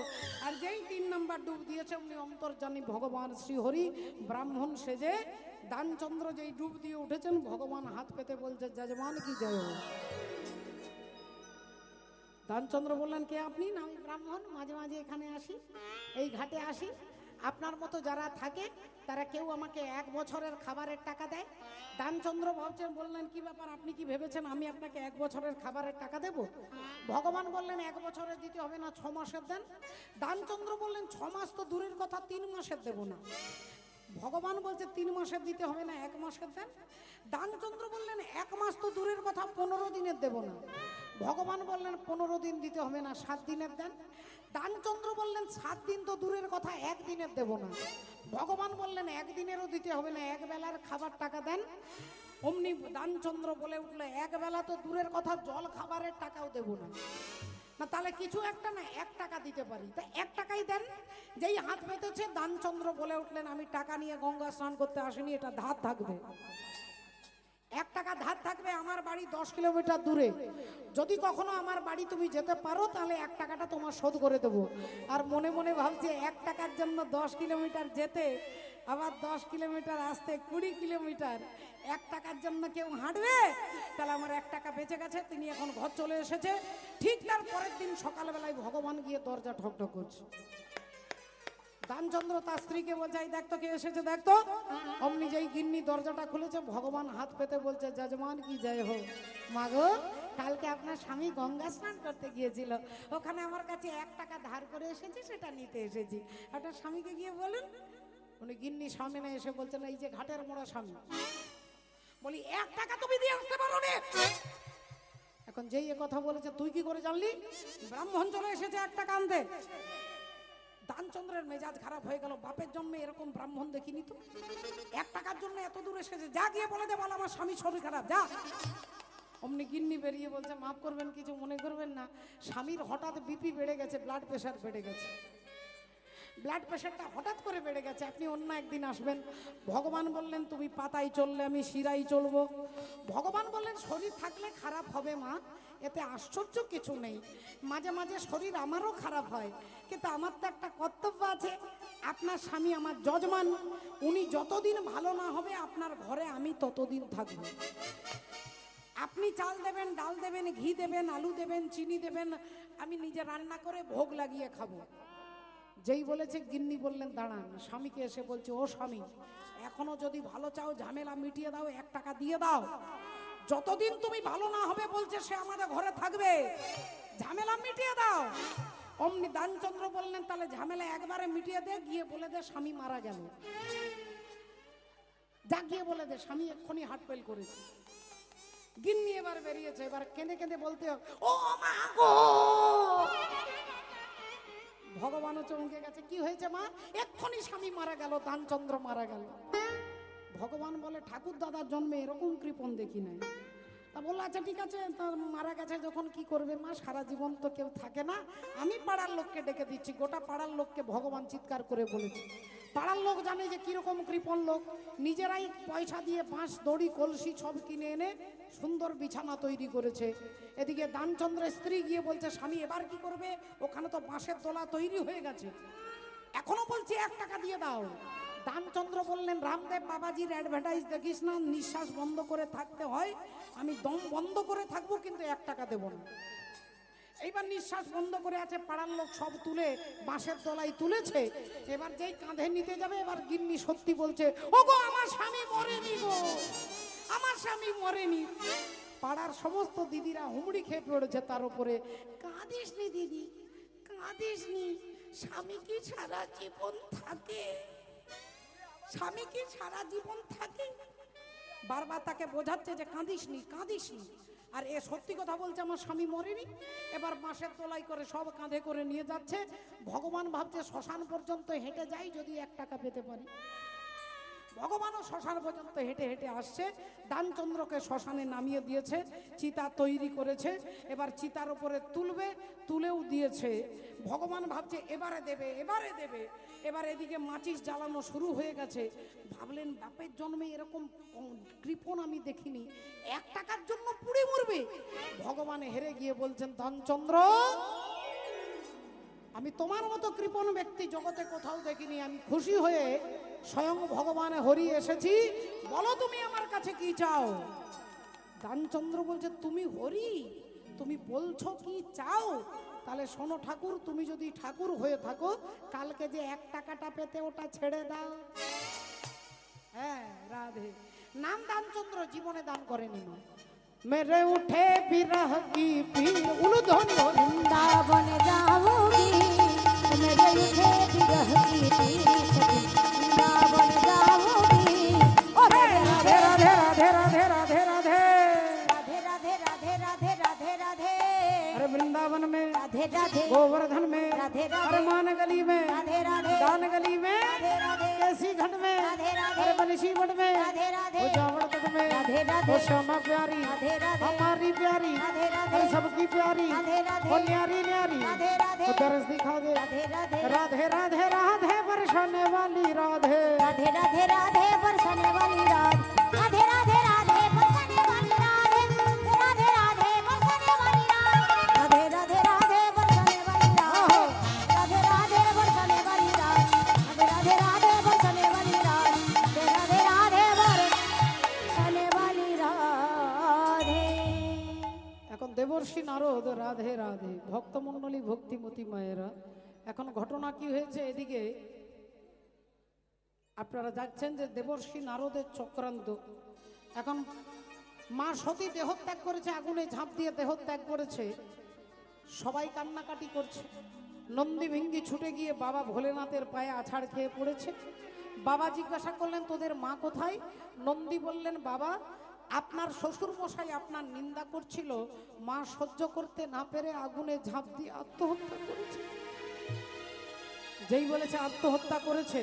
আর যেই 3 নম্বর ডুব দিয়েছে উনি অন্তর্যামী ভগবান শ্রীহরি ব্রাহ্মণ সেজে, দানচন্দ্র যেই ডুব দিয়ে উঠেছেন, ভগবান হাত পেতে বলছে যজমান কি জয় হোক। দানচন্দ্র বললেন কে আপনি? না আমি ব্রাহ্মণ, মাঝে মাঝে এখানে আসি, এই ঘাটে আসি। আপনার মতো যারা থাকে তারা কেউ আমাকে 1 বছরের খাবারের টাকা দেয়। দানচন্দ্র ভাবছেন, বললেন কি ব্যাপার, আপনি কি ভেবেছেন আমি আপনাকে 1 বছরের খাবারের টাকা দেব? ভগবান বললেন 1 বছরের দিতে হবে না, 6 মাসের দেন। দানচন্দ্র বললেন 6 মাস তো দূরের কথা, 3 মাসের দেব না। ভগবান বলছে 3 মাসের দিতে হবে না, 1 মাসের দেন। দানচন্দ্র বললেন 1 মাস তো দূরের কথা, 15 দিনের দেব না। ভগবান বললেন 15 দিন দিতে হবে না, 7 দিনের দেন। দানচন্দ্র বললেন 7 দিন তো দূরের কথা, 1 দিনের দেব না। ভগবান বললেন 1 দিনেরও দিতে হবে না, 1 বেলার খাবার টাকা দেন। অমনি দানচন্দ্র বলে উঠলো 1 বেলা তো দূরের কথা, জল খাবারের টাকাও দেব না। না তাহলে কিছু একটা না, 1 টাকা দিতে পারি, তা 1 টাকাই দেন। যেই হাত পেতেছে দানচন্দ্র বলে উঠলেন আমি টাকা নিয়ে গঙ্গা স্নান করতে আসিনি, এটা ধার থাকবে। 1 টাকা ধার থাকবে। আমার বাড়ি 10 কিলোমিটার দূরে, যদি কখনো আমার বাড়ি তুমি যেতে পারো তাহলে 1 টাকাটা তোমার শোধ করে দেবো। আর মনে মনে ভাবছে 1 টাকার জন্য 10 কিলোমিটার যেতে, আবার 10 কিলোমিটার আসতে 20 কিলোমিটার, 1 টাকার জন্য কেউ হাঁটবে? তাহলে আমার 1 টাকা বেঁচে গেছে। তিনি এখন ঘর চলে এসেছে। ঠিক তার পরের দিন সকালবেলায় ভগবান গিয়ে দরজা ঠকঠক করছে। দানচন্দ্র তার স্ত্রীকে বলছে এই দেখ তো কে এসেছে, দেখ তো। অমনি যেই গিন্নি দরজাটা খুলেছে, ভগবান হাত পেতে বলছে যজমান কি জয় হোক। মাগো কালকে আপনার স্বামী গঙ্গা স্নান করতে গিয়েছিল, ওখানে আমার কাছে 1 টাকা ধার করে এসেছি, সেটা নিতে এসেছি। আপনার স্বামীকে গিয়ে বলুন। উনি গিন্নি সামনে এসে বলছেন এই যে ঘাটের মোড়া স্বামী। বলি 1 টাকা তুমি দিয়ে আসতে পারো না। এখন যেই এ কথা বলেছে তুই কি করে জানলি? ব্রাহ্মণ চলে এসেছে 1 টাকা আনতে। দানচন্দ্রের মেজাজ খারাপ হয়ে গেল, বাপের জন্মে এরকম ব্রাহ্মণ দেখিনি তো, 1 টাকার জন্য এত দূর এসেছে, যা গিয়ে বলে দে, বল আমার স্বামী শরীর খারাপ, যা। অমনি গিন্নি বেরিয়ে বলছে, মাফ করবেন, কিছু মনে করবেন না, স্বামীর হঠাৎ বিপি বেড়ে গেছে, ব্লাড প্রেশার বেড়ে গেছে, ব্লাড প্রেশারটা হঠাৎ করে বেড়ে গেছে, আপনি অন্য একদিন আসবেন। ভগবান বললেন তুমি পাতায় চললে আমি শিরাই চলবো। ভগবান বললেন শরীর থাকলে খারাপ হবে মা, এতে আশ্চর্য কিছু নেই, মাঝে মাঝে শরীর আমারও খারাপ হয়, কিন্তু আমার তো একটা কর্তব্য আছে, আপনার স্বামী আমার যজমান, উনি যতদিন ভালো না হবে আপনার ঘরে আমি ততদিন থাকবো। আপনি চাল দেবেন, ডাল দেবেন, ঘি দেবেন, আলু দেবেন, চিনি দেবেন, আমি নিজে রান্না করে ভোগ লাগিয়ে খাবো। যেই বলেছে গিন্নি বললেন দাঁড়ান, স্বামীকে এসে বলছে, ও স্বামী, এখনো যদি ভালো চাও ঝামেলা মিটিয়ে দাও, 1 টাকা দিয়ে দাও, যতদিন তুমি ভালো না হবে বলছে সে আমাদের ঘরে থাকবে, ঝামেলা মিটিয়ে দাও। অমনি দানচন্দ্র বললেন তাহলে ঝামেলা একবারে মিটিয়ে দে, গিয়ে বলে দে স্বামী মারা গেল, যা গিয়ে বলে দে স্বামী এক্ষুনি হার্ট ফেল করেছে। গিন্নি এবার বেরিয়েছে, এবার কেঁদে কেঁদে বলতে, ও মা গো। ভগবানও চমকে গেছে, কি হয়েছে মা? এক্ষুনি স্বামী মারা গেল, দানচন্দ্র মারা গেল। ভগবান বলে ঠাকুর দাদার জন্মে এরকম কৃপণ দেখি নাই। তা বললো আচ্ছা ঠিক আছে, তার মারা গেছে যখন কি করবে মা, সারা জীবন তো কেউ থাকে না, আমি পাড়ার লোককে ডেকে দিচ্ছি। গোটা পাড়ার লোককে ভগবান চিৎকার করে বলেছে। পাড়ার লোক জানে যে কিরকম কৃপণ লোক, নিজেরাই পয়সা দিয়ে বাঁশ, দড়ি, কলসি সব কিনে এনে সুন্দর বিছানা তৈরি করেছে। এদিকে দানচন্দ্রের স্ত্রী গিয়ে বলছে স্বামী এবার কি করবে, ওখানে তো বাঁশের দোলা তৈরি হয়ে গেছে, এখনো বলছি 1 টাকা দিয়ে দাও। দানচন্দ্র বললেন রামদেব বাবাজির অ্যাডভার্টাইজ দেখিস না, নিঃশ্বাস বন্ধ করে থাকতে হয়, আমি দম বন্ধ করে থাকবো কিন্তু 1 টাকা দেবো না। এইবার নিঃশ্বাস বন্ধ করে আছে, পাড়ার লোক সব তুলে বাঁশের তলায় তুলেছে, এবার যেই কাঁধে নিতে যাবে, এবার গিন্নি সত্যি বলছে, ও গো আমার স্বামী মরেনি গো, আমার স্বামী মরেনি। পাড়ার সমস্ত দিদিরা হুমড়ি খেয়ে পড়েছে তার উপরে, কাঁদিস নি দিদি, কাঁদিস নি, স্বামী কি সারা জীবন থাকে, স্বামী কি সারা জীবন থাকে। বারবার তাকে বোঝাচ্ছে যে কাঁদিস নি, কাঁদিস নি, আর এ সত্যি কথা বলছে আমার স্বামী মরেনি। এবার বাঁশের তলায় করে সব কাঁধে করে নিয়ে যাচ্ছে। ভগবান ভাবছে শ্মশান পর্যন্ত হেঁটে যাই, যদি 1 টাকা পেতে পারি। ভগবানও শ্মশান পর্যন্ত হেঁটে হেঁটে আসছে, দানচন্দ্রকে শ্মশানে নামিয়ে দিয়েছে, চিতা তৈরি করেছে, এবার চিতার উপরে তুলবে, তুলেও দিয়েছে। ভগবান ভাবছে এবারে দেবে, এবারে দেবে। এবার এদিকে মাচিস জ্বালানো শুরু হয়ে গেছে। ভাবলেন বাপের জন্মে এরকম কৃপণ আমি দেখিনি, 1 টাকার জন্য পুড়ে মরবে। ভগবান হেরে গিয়ে বলছেন দানচন্দ্র, আমি তোমার মতো কৃপণ ব্যক্তি জগতে কোথাও দেখিনি, আমি খুশি হয়ে স্বয়ং ভগবান হরি এসেছি, বলো তুমি আমার কাছে কি চাও। দানচন্দ্র বলছে তুমি হরি, তুমি বলছো কি চাও, তাহলে শোনো ঠাকুর, তুমি যদি ঠাকুর হয়ে থাকো, কালকে যে 1 টাকাটা পেতে ওটা ছেড়ে দাও। হ্যাঁ রাধে নাম দানচন্দ্র জীবনে দান করেনি মা। मेरे उठे बिरह की पीर उलूध्वनि वृंदावन जाऊंगी, मेरे उठे बिरह की पीर सखी, वृंदावन जाऊंगी। ओ राधे राधे राधे राधे राधे राधे राधे राधे राधे राधे राधे राधे। अरे वृंदावन में, राधे राधे गोवर्धन में, राधे राधे, अरमान गली में, राधे राधे, दान गली में, राधे राधे, कैसी घट में, राधे राधे, अरे बंशी मठ में, राधे राधे, जावड़ तट में, राधे राधे, वो श्यामा प्यारी, राधे राधे, हमारी प्यारी, राधे राधे, अरे सबकी प्यारी, राधे राधे, वो न्यारी न्यारी, राधे राधे, वो दरस दिखा दे, राधे राधे, राधे राधे राधे बरसाने वाली राधे, राधे राधे राधे बरसने वाली रात, राधे राधे राधे बरसने वाली रात, राधे राधे बरसने वाली रात, राधे राधे राधे बरसने वाली रात, राधे राधे बरसने वाली रात, राधे राधे बरसने वाली रात, राधे राधे बरसने वाली राधे। এখন দেবর্ষি নারদ রাধে রাধে, ভক্তমণ্ডলী ভক্তিমতী মায়েরা, এখন ঘটনা কি হয়েছে, এদিকে আপনারা যাচ্ছেন যে দেবর্ষি নারদের চক্রান্ত। এখন মা সতী দেহত্যাগ করেছে, আগুনে ঝাঁপ দিয়ে দেহত্যাগ করেছে, সবাই কান্নাকাটি করছে। নন্দী ভিঙ্গি ছুটে গিয়ে বাবা ভোলেনাথের পায়ে আছাড় খেয়ে পড়েছে। বাবা জিজ্ঞাসা করলেন তোদের মা কোথায়? নন্দী বললেন বাবা আপনার শ্বশুর মশাই আপনার নিন্দা করছিল, মা সহ্য করতে না পেরে আগুনে ঝাঁপ দিয়ে আত্মহত্যা করেছে। যেই বলেছে আত্মহত্যা করেছে,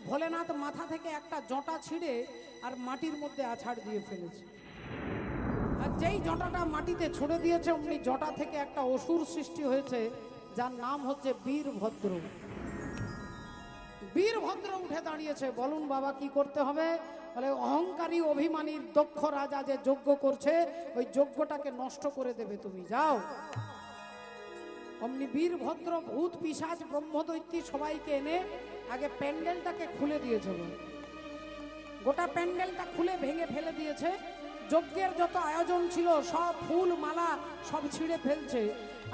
ভোলেনাথ মাথা থেকে একটা জটা ছিঁড়ে আর মাটির মধ্যে আছাড় দিয়ে ফেলেছে। আর যেই জটাটা মাটিতে ছুঁড়ে দিয়েছে, অমনি জটা থেকে একটা অসুর সৃষ্টি হয়েছে, যার নাম হচ্ছে বীরভদ্র। বীরভদ্র উঠে দাঁড়িয়েছে। বলুন বাবা কি করতে হবে? বলে অহংকারী অভিমানীর দক্ষ রাজা যে যজ্ঞ করছে, ওই যজ্ঞটাকে নষ্ট করে দেবে, তুমি যাও। অমনি বীরভদ্র ভূত পিশাচ ব্রহ্মদৈত্যী সবাইকে এনে আগে প্যান্ডেলটাকে খুলে দিয়েছে। গোটা প্যান্ডেলটা খুলে ভেঙে ফেলে দিয়েছে। যজ্ঞের যত আয়োজন ছিল সব ফুল মালা সব ছিঁড়ে ফেলছে।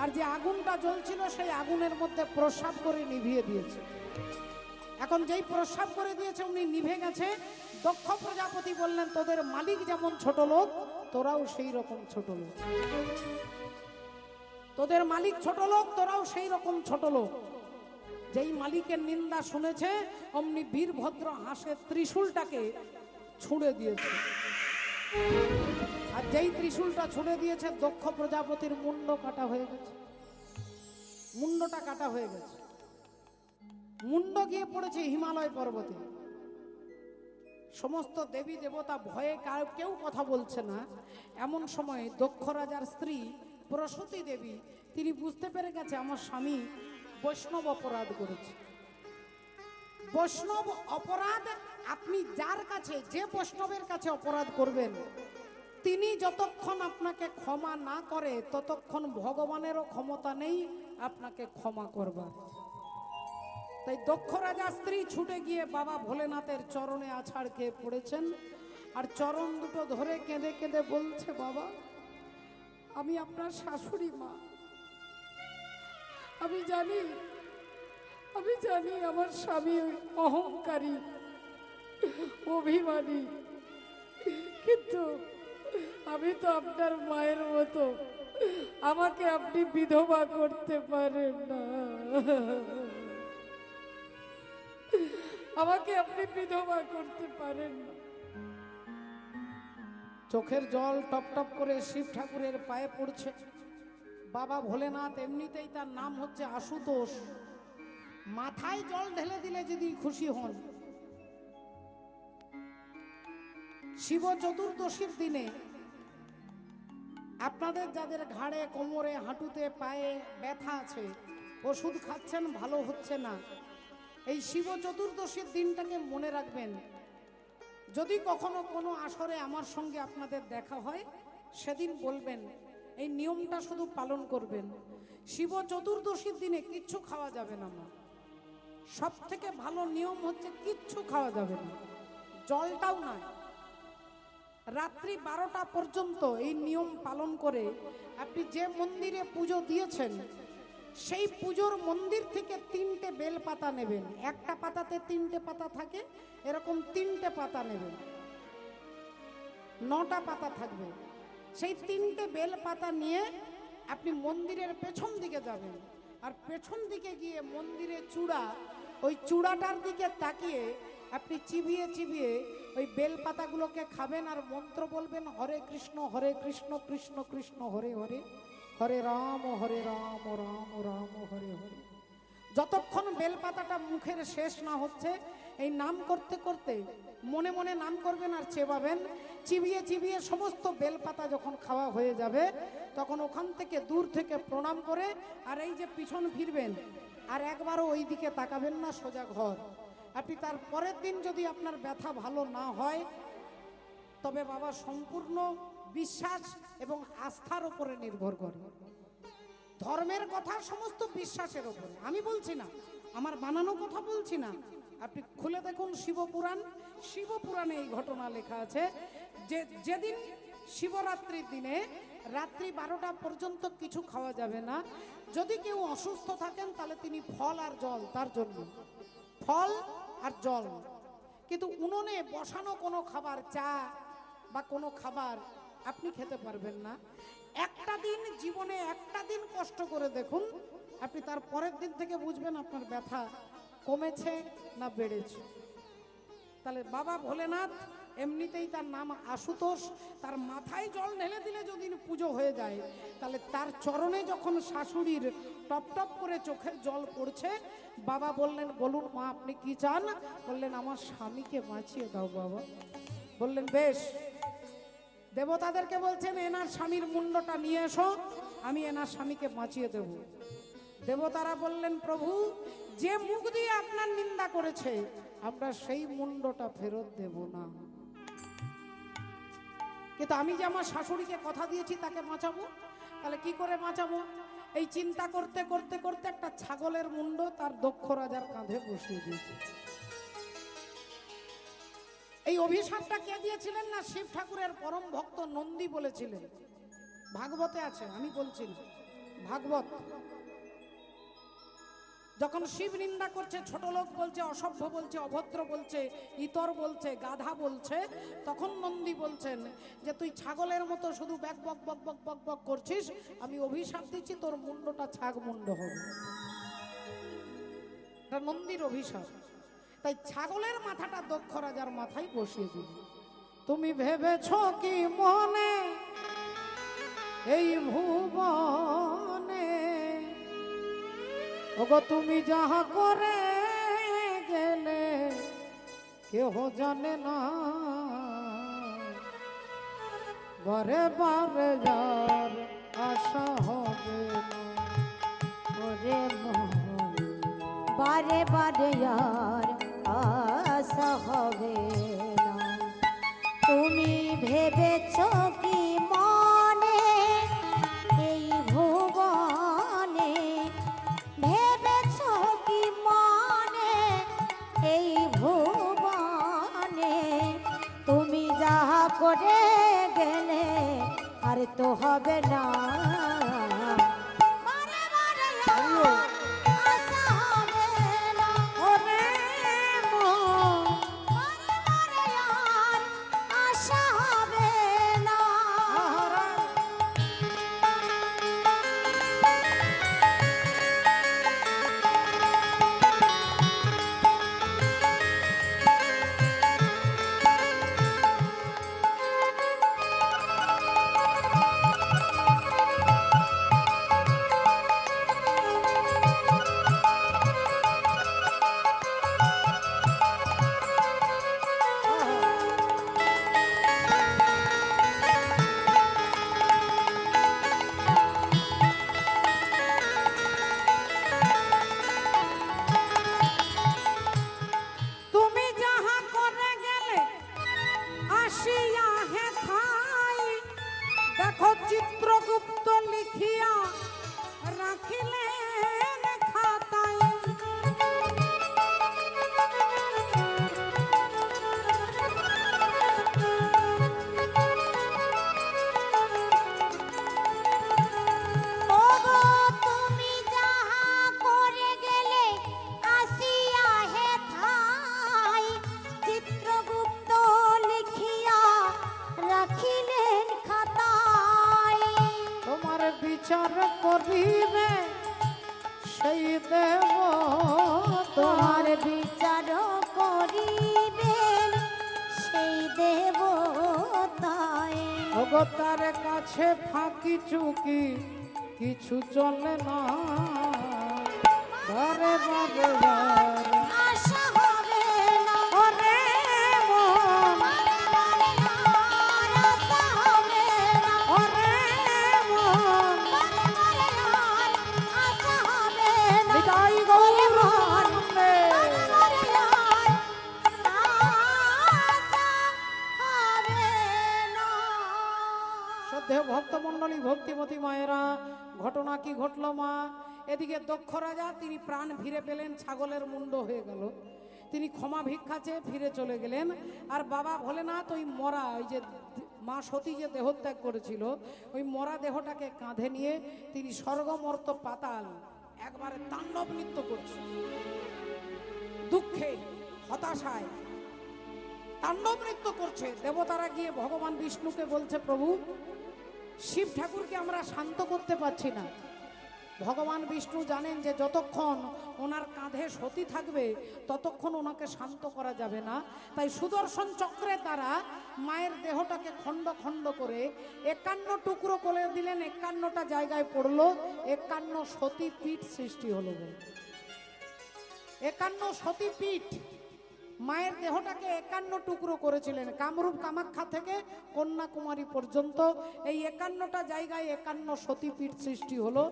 আর যে আগুনটা জ্বলছিল সেই আগুনের মধ্যে প্রস্রাব করে নিভিয়ে দিয়েছে। এখন যেই প্রস্রাব করে দিয়েছে উনি নিভে গেছে। দক্ষ প্রজাপতি বললেন, তোদের মালিক যেমন ছোট লোক, তোরাও সেই রকম ছোট লোক। তোদের মালিক ছোট লোক, তোরাও সেই রকম ছোট লোক। যেই মালিকের নিন্দা শুনেছে, অমনি বীরভদ্র হাসের ত্রিশূলটাকে ছুঁড়ে দিয়েছে। আর যেই ত্রিশূলটা ছুঁড়ে দিয়েছে, দক্ষ প্রজাপতির মুন্ড কাটা হয়ে গেছে। মুন্ডটা কাটা হয়ে গেছে। মুন্ড গিয়ে পড়েছে হিমালয় পর্বতে। সমস্ত দেবী দেবতা ভয়ে কেউ কথা বলছে না। এমন সময় দক্ষ রাজার স্ত্রী প্রসূতি দেবী, তিনি বুঝতে পেরে গেছে আমার স্বামী বৈষ্ণব অপরাধ করেছে। বৈষ্ণব অপরাধ, আপনি যার কাছে, যে বৈষ্ণবের কাছে অপরাধ করবেন, তিনি যতক্ষণ আপনাকে ক্ষমা না করে ততক্ষণ ভগবানেরও ক্ষমতা নেই আপনাকে ক্ষমা করবার। তাই দক্ষ রাজা স্ত্রী ছুটে গিয়ে বাবা ভোলেনাথের চরণে আছাড় খেয়ে পড়েছেন। আর চরণ দুটো ধরে কেঁদে কেঁদে বলছে, বাবা আমি আপনার শাশুড়ি মা, আমি জানি আমার স্বামী অহংকারী অভিমানী, কিন্তু আমি তো আপনার মায়ের মতো, আমাকে আপনি বিধবা করতে পারেন না, আমাকে আপনি বিধবা করতে পারেন না। চোখের জল টপ টপ করে শিব ঠাকুরের পায়ে পড়ছে। বাবা ভোলেনাথ, এমনিতেই তার নাম হচ্ছে আশুতোষ, মাথায় জল ঢেলে দিলে যদি খুশি হন। শিব চতুর্দশীর দিনে আপনাদের যাদের ঘাড়ে, কোমরে, হাঁটুতে, পায়ে ব্যথা আছে, ওষুধ খাচ্ছেন ভালো হচ্ছে না, এই শিব চতুর্দশীর দিনটাকে মনে রাখবেন। যদি কখনো কোনো আসরে আমার সঙ্গে আপনাদের দেখা হয়, সেদিন বলবেন, এই নিয়মটা শুধু পালন করবেন। শিব চতুর্দশীর দিনে কিচ্ছু খাওয়া যাবে না। সব থেকে ভালো নিয়ম হচ্ছে কিচ্ছু খাওয়া যাবে না, জলটাও না। রাত্রি 12টা পর্যন্ত এই নিয়ম পালন করে আপনি যে মন্দিরে পুজো দিয়েছেন, সেই পুজোর মন্দির থেকে 3টে বেলপাতা নেবেন। একটা পাতাতে 3টে পাতা থাকে, এরকম 3টে পাতা নেবেন, 9টা পাতা থাকবে। সেই 3টে বেলপাতা নিয়ে আপনি মন্দিরের পেছন দিকে যাবেন। আর পেছন দিকে গিয়ে মন্দিরের চূড়া, ওই চূড়াটার দিকে তাকিয়ে আপনি চিবিয়ে চিবিয়ে ওই বেলপাতাগুলোকে খাবেন আর মন্ত্র বলবেন, হরে কৃষ্ণ কৃষ্ণ কৃষ্ণ হরে হরে, হরে রাম রাম রাম হরে হরে। যতক্ষণ বেলপাতাটা মুখের শেষ না হচ্ছে, এই নাম করতে করতে মনে মনে নাম করবেন আর চেবাবেন। চিবিয়ে চিবিয়ে সমস্ত বেলপাতা যখন খাওয়া হয়ে যাবে, তখন ওখান থেকে দূর থেকে প্রণাম করে আর এই যে পিছন ফিরবেন, আর একবারও ওই দিকে তাকাবেন না, সোজা ঘর। আপনি তার পরের দিন যদি আপনার ব্যথা ভালো না হয়, তবে বাবা সম্পূর্ণ বিশ্বাস এবং আস্থার উপরে নির্ভর করে। ধর্মের কথা সমস্ত বিশ্বাসের উপরে, আমি বলছি না, আমার বানানো কথা বলছি না। আপনি খুলে দেখুন শিবপুরাণ, শিবপুরাণে এই ঘটনা লেখা আছে যে যেদিন শিবরাত্রির দিনে রাত্রি 12টা পর্যন্ত কিছু খাওয়া যাবে না। যদি কেউ অসুস্থ থাকেন তাহলে তিনি ফল আর জল, তার জন্য ফল আর জল, কিন্তু উনুনে বসানো কোনো খাবার, চা বা কোনো খাবার আপনি খেতে পারবেন না। একটা দিন জীবনে, একটা দিন কষ্ট করে দেখুন, আপনি তার পরের দিন থেকে বুঝবেন আপনার ব্যথা কমেছে না বেড়েছে। তাহলে বাবা ভোলেনাথ এমনিতেই তার নাম আশুতোষ, তার মাথায় জল ঢেলে দিলে যদি পুজো হয়ে যায়, তাহলে তার চরণে যখন শাশুড়ির টপ টপ করে চোখের জল পড়ছে, বাবা বললেন বলুন মা আপনি কি চান? বললেন আমার স্বামীকে বাঁচিয়ে দাও বাবা। বললেন বেশ। দেবতাদেরকে বলছেন এনার স্বামীর মুন্ডটা নিয়ে এসো, আমি এনার স্বামীকে বাঁচিয়ে দেব। দেবতারা বললেন প্রভু যে মুখ দিয়ে আপনার নিন্দা করেছে আমরা সেই মুন্ডটা ফেরত দেব না, কিন্তু আমি যে আমার শাশুড়িকে কথা দিয়েছি তাকে বাঁচাবো, তাহলে কি করে বাঁচাবো? এই চিন্তা করতে করতে করতে একটা ছাগলের মুন্ড তার দক্ষ রাজার কাঁধে বসিয়ে দিয়েছে। এই অভিশাপটা কে দিয়েছিলেন না শিব ঠাকুরের পরম ভক্ত নন্দী বলেছিলেন। ভাগবতে আছে, আমি বলছি না, ভাগবত। যখন শিব নিন্দা করছে, ছোট লোক বলছে, অসভ্য বলছে, অভদ্র বলছে, ইতর বলছে, গাধা বলছে, তখন নন্দী বলছেন যে তুই ছাগলের মতো শুধু ব্যাক বক বক বক বক বক করছিস, আমি অভিশাপ দিচ্ছি তোর মুন্ডটা ছাগ মুন্ড হবে। এটা নন্দীর অভিশাপ। তাই ছাগলের মাথাটা দক্ষ রাজার মাথায় বসিয়ে দিল। তুমি ভেবেছ কি মনে এই ভুবনে, ওগো তুমি যাহা করে গেলে কেহ জানে না, বারে বারে যার আশা হবে না। ওরে মন বারে বারে আর আশা হবে না। তুমি ভেবেছ কি মনে এই ভুবনে, ভেবেছ কি মনে এই ভুবনে, তুমি যাহা করে গেলে আর তো হবে না। বারে বারে আর আশা হবে না। ওরে মন বারে বারে আর আশা হবে না। তুমি যাহা করে গেলে আসিয়া হেথায়, দেখো চিত্রগুপ্ত লিখিয়া রাখিলেন খাতায়। ওগো তুমি যাহা করে গেলে আসিয়া হেথায়, চিত্রগুপ্ত লিখিয়া রাখিলেন খাতায়। তোমার বিচার করিবে সেই দেব, তোমার বিচার করিবেন সেই দেবতায়। ওগো তার কাছে ফাঁকি চুকি কিছু চলে না, বারে বারে যার আশা হবে না। ওরে মন বারে বারে আর আশা হবে না। ওরে মন বারে বারে আর আশা হবে না। নিতাই গৌর আনন্দে। বারে বারে আর আশা হবে না। শ্রদ্ধেয় ভক্তমণ্ডলী, ভক্তিমতী মায়েরা, ঘটনা কি ঘটলো মা? এদিকে দক্ষ রাজা তিনি প্রাণ ফিরে পেলেন, ছাগলের মুন্ড হয়ে গেল, তিনি ক্ষমা ভিক্ষা চেয়ে ফিরে চলে গেলেন। আর বাবা ভোলেনাথ ওই মরা, ওই যে মা সতী যে দেহত্যাগ করেছিল, ওই মরা দেহটাকে কাঁধে নিয়ে তিনি স্বর্গমর্ত পাতাল একবারে তাণ্ডব নৃত্য করছে, দুঃখে হতাশায় তাণ্ডব নৃত্য করছে। দেবতারা গিয়ে ভগবান বিষ্ণুকে বলছে প্রভু শিব ঠাকুরকে আমরা শান্ত করতে পারছি না, ভগবান বিষ্ণু জানেন যে যতক্ষণ ওনার কাঁধে সতী থাকবে ততক্ষণ ওনাকে শান্ত করা যাবে না, তাই সুদর্শন চক্রের দ্বারা মায়ের দেহটাকে খণ্ড খণ্ড করে 51 টুকরো করে দিলেন, 51টা জায়গায় পড়লো, 51 সতী পীঠ সৃষ্টি হলো। 51 সতী পীঠ, মায়ের দেহটাকে 51 টুকরো করেছিলেন। কামরূপ কামাখ্যা থেকে কন্যাকুমারী পর্যন্ত এই 51টা জায়গায় 51 সতীপীঠ সৃষ্টি হলো।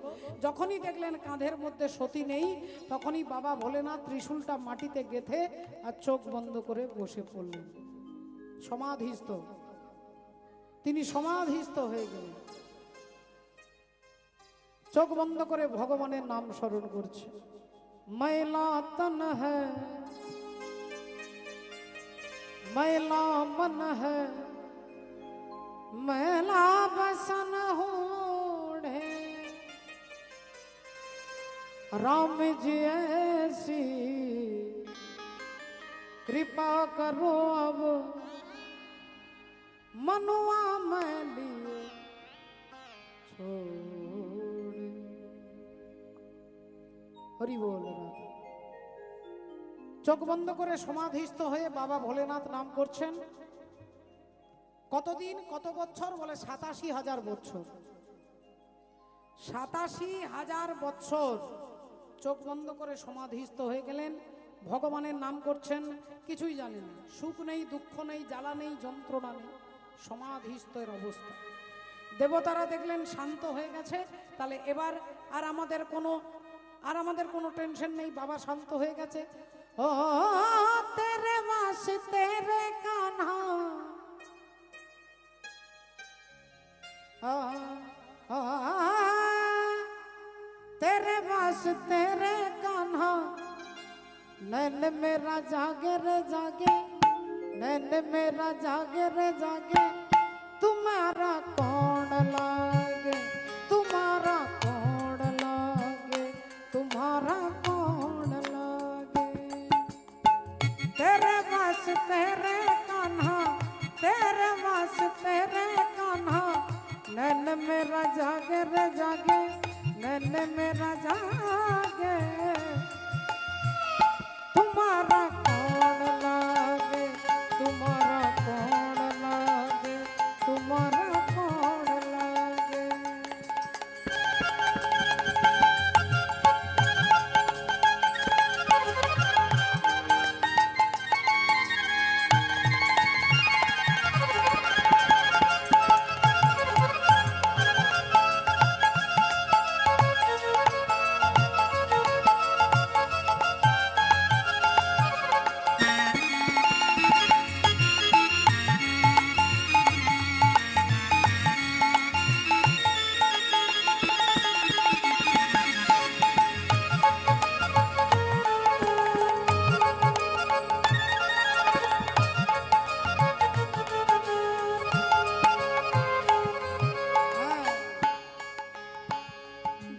যখনই দেখলেন কাঁধের মধ্যে সতী নেই, তখনই বাবা ভোলেনাথ ত্রিশূলটা মাটিতে গেঁথে আর চোখ বন্ধ করে বসে পড়লেন, সমাধিস্থ। তিনি সমাধিস্থ হয়ে গেলেন, চোখ বন্ধ করে ভগবানের নাম স্মরণ করছে। मैला तन है मैला मन है मैला बसन होड़े, राम जी ऐसी कृपा करो अब मनुआ मैं लिए छोड़े। हरि बोल राधा। চোখ বন্ধ করে সমাধিস্থ হয়ে বাবা ভোলেনাথ নাম করছেন। কতদিন কত বছর? বলে 87,000 বছর। 87,000 বছর চোখ বন্ধ করে সমাধিস্থ হয়ে গেলেন, ভগবানের নাম করছেন, কিছুই জানেন না, সুখ নেই, দুঃখ নেই, জ্বালা নেই, যন্ত্রণা নেই, সমাধিস্থের অবস্থা। দেবতারা দেখলেন শান্ত হয়ে গেছে, তাহলে এবার আর আমাদের কোনো টেনশন নেই, বাবা শান্ত হয়ে গেছে। ओ तेरे वास्ते रे कान्हा, तेरे वास्ते रे कान्हा, नैन मेरा जागे रे जागे, नैन मेरा जागे रे जागे, तुम्हारा कौन लागे, तुम्हारा कौन लागे, तुम्हारा कौन लागे। तेरे वास्ते रे कान्हा, तेरे वास्ते रे कान्हा, नैन मेरा जागे रे जागे, नैन मेरा जागे, तुम्हारा कौन लागे, तुम्हारा कौन लागे, तुम्हारा कौन लागे।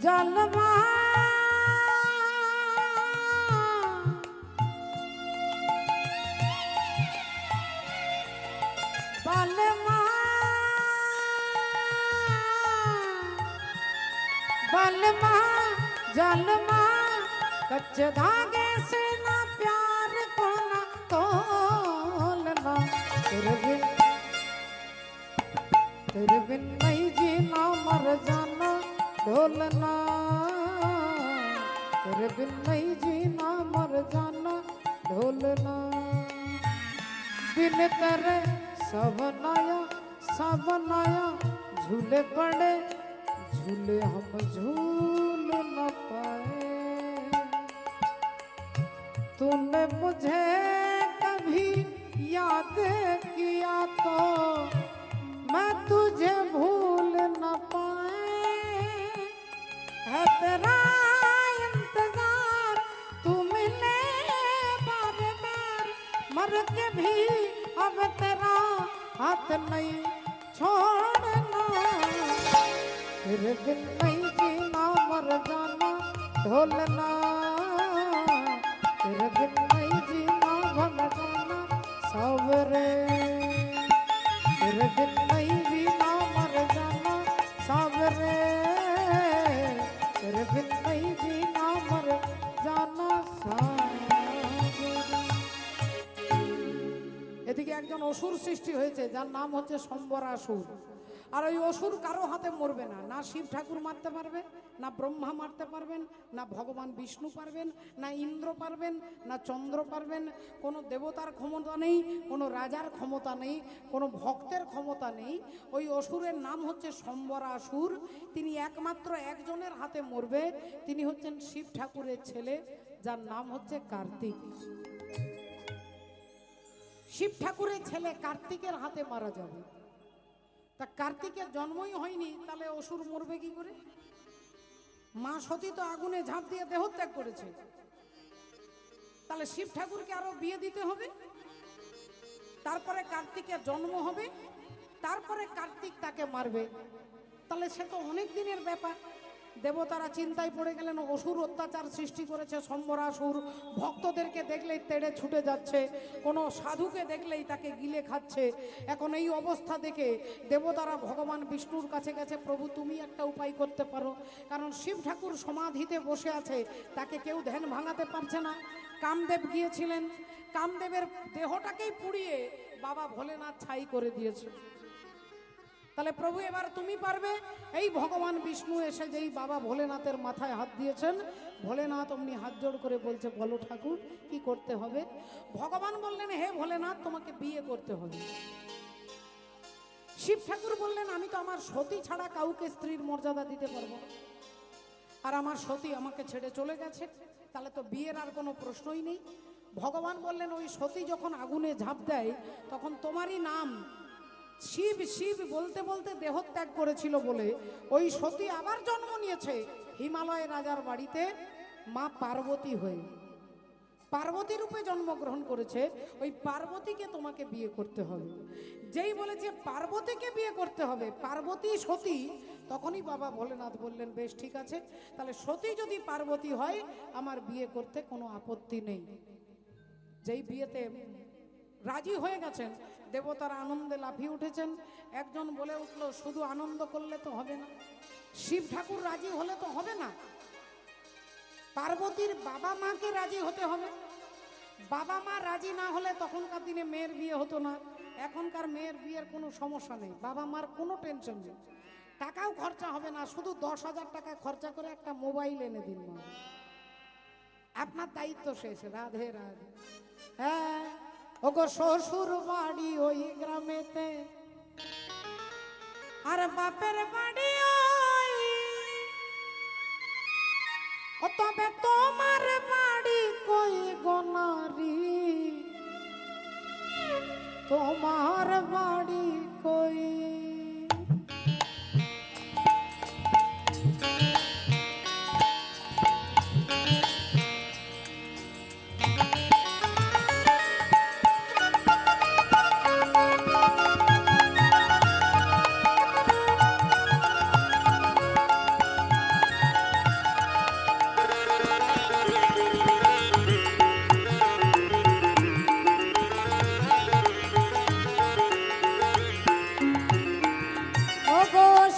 जलवा बलमा बलमा जलमा, कच्चे धागे से ना प्यार को ना तोलना, तेरे बिन नहीं जीना मर जाना ढोलना, तेरे बिन नहीं जीना मर जाना ढोलना। बिन तेरे सब नया झूले पड़े, झूले हम झूल न पाए। तूने मुझे कभी याद किया तो मैं तुझे भूल न पाए। है तेरा इंतजार, तू मिले बार बार, मर के भी अब तेरा हाथ नहीं छोड़ना। तेरे बिन नहीं जीना मर जाना ढोलना, तेरे बिन नहीं जीना भग जाना सावरे, तेरे बिन नहीं जीना मर जाना सावरे, तेरे जिंदगी जीना मर जाना सागर। এদিকে একজন অসুর সৃষ্টি হয়েছে যার নাম হচ্ছে সম্বরাসুর। আর ওই অসুর কারো হাতে মরবে না, না শিব ঠাকুর মারতে পারবে, না ব্রহ্মা মারতে পারবেন, না ভগবান বিষ্ণু পারবেন, না ইন্দ্র পারবেন, না চন্দ্র পারবেন। কোনো দেবতার ক্ষমতা নেই, কোনো রাজার ক্ষমতা নেই, কোনো ভক্তের ক্ষমতা নেই। ওই অসুরের নাম হচ্ছে সম্বরাসুর। তিনি একমাত্র একজনের হাতে মরবে, তিনি হচ্ছেন শিব ঠাকুরের ছেলে, যার নাম হচ্ছে কার্তিক। শিব ঠাকুরের ত্যাগ কার্তিকের হাতে মারা যাবে। তা কার্তিকের জন্মই হয়নি, তাহলে অসুর মরবে কি করে? মা সতী তো আগুনে ঝাঁপ দিয়ে দেহত্যাগ করেছে, তাহলে শিব ঠাকুরকে আরো বিয়ে দিতে হবে, তারপরে কার্তিকের জন্ম হবে, তারপরে কার্তিক তাকে মারবে। তাহলে সে তো অনেক দিনের ব্যাপার। দেবতারা চিন্তায় পড়ে গেলেন, অসুর অত্যাচার সৃষ্টি করেছে সম্বরাসুর, ভক্তদেরকে দেখলেই তেড়ে ছুটে যাচ্ছে, কোনো সাধুকে দেখলেই তাকে গিলে খাচ্ছে। এখন এই অবস্থা দেখে দেবতারা ভগবান বিষ্ণুর কাছে গেছে, প্রভু তুমি একটা উপায় করতে পারো, কারণ শিব ঠাকুর সমাধিতে বসে আছে, তাকে কেউ ধ্যান ভাঙাতে পারছে না। কামদেব গিয়েছিলেন, কামদেবের দেহটাকেই পুড়িয়ে বাবা ভোলেনাথ ছাই করে দিয়েছে। তাহলে প্রভু এবার তুমি পারবে। এই ভগবান বিষ্ণু এসে যেই বাবা ভোলেনাথের মাথায় হাত দিয়েছেন, ভোলেনাথ অমনি হাত জোড় করে বলছে, বলো ঠাকুর কি করতে হবে? ভগবান বললেন, হে ভোলেনাথ তোমাকে বিয়ে করতে হবে। শিব ঠাকুর বললেন, আমি তো আমার সতী ছাড়া কাউকে স্ত্রীর মর্যাদা দিতে পারবো না, আর আমার সতী আমাকে ছেড়ে চলে গেছে, তাহলে তো বিয়ের আর কোনো প্রশ্নই নেই। ভগবান বললেন, ওই সতী যখন আগুনে ঝাঁপ দেয় তখন তোমারই নাম শিব শিব বলতে বলতে দেহত্যাগ করেছিল বলে ওই সতী আবার জন্ম নিয়েছে হিমালয় রাজার বাড়িতে মা পার্বতী হয়ে, পার্বতী রূপে জন্মগ্রহণ করেছে। ওই পার্বতীকে তোমাকে বিয়ে করতে হবে। যেই বলেছে পার্বতীকে বিয়ে করতে হবে, পার্বতী সতী, তখনই বাবা ভোলেনাথ বললেন, বেশ ঠিক আছে, তাহলে সতী যদি পার্বতী হয় আমার বিয়ে করতে কোনো আপত্তি নেই। যেই বিয়েতে রাজি হয়ে গেছেন, দেবতারা আনন্দে লাফিয়ে উঠেছেন। একজন বলে উঠল, শুধু আনন্দ করলে তো হবে না, শিব ঠাকুর রাজি হলে তো হবে না, পার্বতীর বাবা মাকে রাজি হতে হবে। বাবা মা রাজি না হলে তখনকার দিনে মেয়ের বিয়ে হতো না। এখনকার মেয়ের বিয়ের কোনো সমস্যা নেই, বাবা মার কোনো টেনশন নেই, টাকাও খরচা হবে না, শুধু 10,000 টাকা খরচা করে একটা মোবাইল এনে দিন, মা আপনার দায়িত্ব শেষ। রাধে রাধে। হ্যাঁ, ওগো শ্বশুর বাড়ি ওই গ্রামেতে, আর বাপের বাড়ি ওই, ও তবে তোমার বাড়ি কই গোনারি, তোমার বাড়ি কই?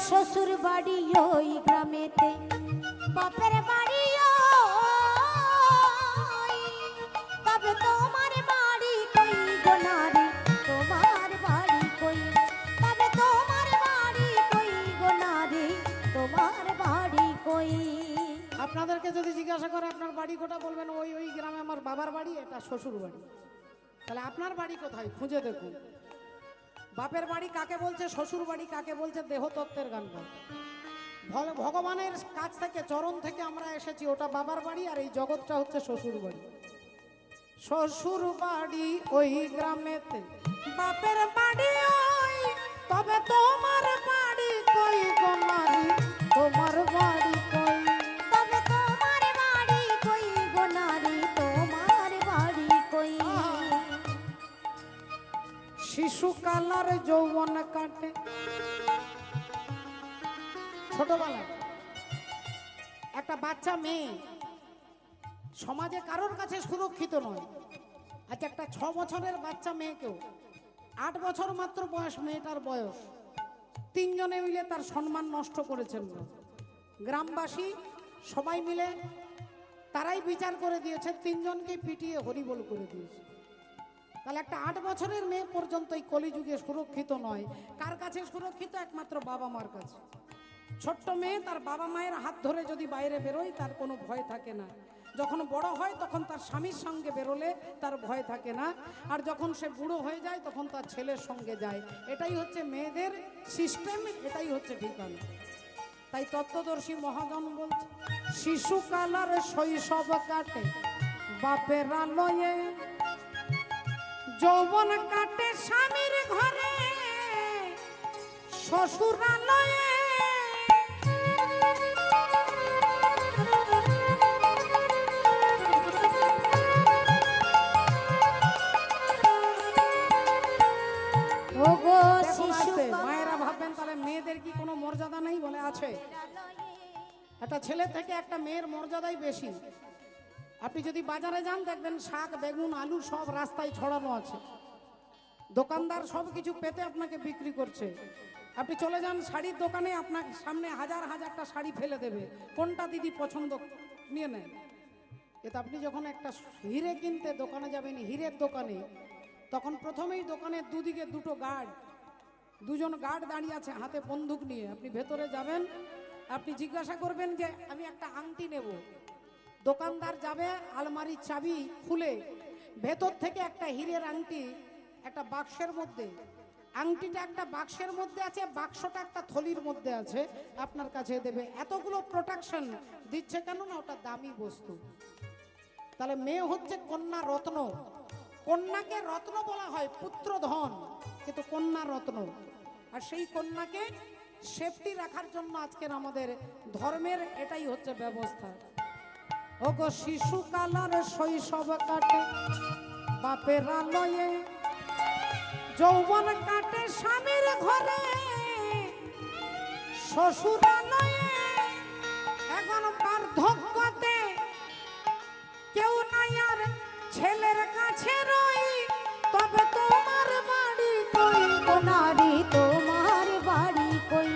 শ্বশুর বাড়ি ওই গ্রামেতে, বাপের বাড়ি ওই, তবে তোমার বাড়ি কই গোনারি, তোমার বাড়ি কই? তবে তোমার বাড়ি কই গোনারি, তোমার বাড়ি কই? আপনাদেরকে যদি জিজ্ঞাসা করে আপনার বাড়ি কোটা, বলবেন ওই ওই গ্রামে আমার বাবার বাড়ি, এটা শ্বশুর বাড়ি। তাহলে আপনার বাড়ি কোথায় খুঁজে দেখুন। বাপের বাড়ি কাকে বলছে, শ্বশুর বাড়ি কাকে বলছে, দেহতত্ত্বের গান গান। ভগবানের কাছ থেকে, চরণ থেকে আমরা এসেছি, ওটা বাবার বাড়ি, আর এই জগৎটা হচ্ছে শ্বশুর বাড়ি। শ্বশুর বাড়ি ওই গ্রামেতে, বাপের বাড়ি ওই, তবে তোমার বাড়ি কই গোনারি, তোমার বাড়ি কই? তবে তোমার বাড়ি কই গোনারি, তোমার বাড়ি কই? শিশুকালার যৌবন কাটে, ছোটবেলা একটা বাচ্চা মেয়ে সমাজে কারোর কাছে সুরক্ষিত নয়। আচ্ছা, একটা 6 বছরের বাচ্চা মেয়েকেও, 8 বছর মাত্র বয়স মেয়েটার বয়স, 3 জনে মিলে তার সম্মান নষ্ট করেছেন। গ্রামবাসী সবাই মিলে তারাই বিচার করে দিয়েছে, তিনজনকে পিটিয়ে হরিবোল করে দিয়েছে। তাহলে একটা 8 বছরের মেয়ে পর্যন্ত এই কলিযুগে সুরক্ষিত নয়। কার কাছে সুরক্ষিত? একমাত্র বাবা মার কাছে। ছোট্ট মেয়ে তার বাবা মায়ের হাত ধরে যদি বাইরে বেরোয় তার কোনো ভয় থাকে না। যখন বড় হয় তখন তার স্বামীর সঙ্গে বেরোলে তার ভয় থাকে না। আর যখন সে বুড়ো হয়ে যায় তখন তার ছেলের সঙ্গে যায়। এটাই হচ্ছে মেয়েদের সিস্টেম, এটাই হচ্ছে ঠিকানা। তাই তত্ত্বদর্শী মহাজন বলছে, শিশুকালার শৈশব কাটে বাপের আলয়ে, যৌবন কাটে স্বামীর ঘরে শ্বশুরালয়ে। ওগো দেখুন শিশু আসতে, মায়েরা ভাববেন তাহলে মেয়েদের কি কোনো মর্যাদা নেই? বলে আছে। একটা ছেলে থেকে একটা মেয়ের মর্যাদাই বেশি। আপনি যদি বাজারে যান দেখবেন শাক, বেগুন, আলু সব রাস্তায় ছড়ানো আছে। দোকানদার সব কিছু পেতে আপনাকে বিক্রি করছে। আপনি চলে যান শাড়ির দোকানে, আপনার সামনে হাজার হাজারটা শাড়ি ফেলে দেবে, কোনটা দিদি পছন্দ নিয়ে নেন। কিন্তু আপনি যখন একটা হিরে কিনতে দোকানে যাবেন, হীরের দোকানে, তখন প্রথমেই দোকানের দুদিকে দুজন গার্ড দাঁড়িয়ে আছে হাতে বন্দুক নিয়ে। আপনি ভেতরে যাবেন, আপনি জিজ্ঞাসা করবেন যে আমি একটা আংটি নেব। দোকানদার যাবে, আলমারির চাবি খুলে ভেতর থেকে একটা হীরের আংটি একটা বাক্সের মধ্যে, আংটিটা একটা বাক্সের মধ্যে আছে, বাক্সটা একটা থলির মধ্যে আছে, আপনার কাছে দেবে। এতগুলো প্রোটেকশন দিচ্ছে কেন? না ওটা দামি বস্তু। তাহলে মেয়ে হচ্ছে কন্যা রত্ন। কন্যাকে রত্ন বলা হয়, পুত্র ধন, কিন্তু কন্যা রত্ন। আর সেই কন্যাকে সেফটি রাখার জন্য আজকের আমাদের ধর্মের এটাই হচ্ছে ব্যবস্থা। ওগো শিশুকালার শৈশব কাটে বাপের আলয়ে, যৌবন কাটে স্বামীর ঘরে শ্বশুরালয়ে। এখন বার্ধক্যতে কেউ নাই আর ছেলের কাছে রই, তবে তোমার বাড়ি কই ও নারী তোমার বাড়ি কই,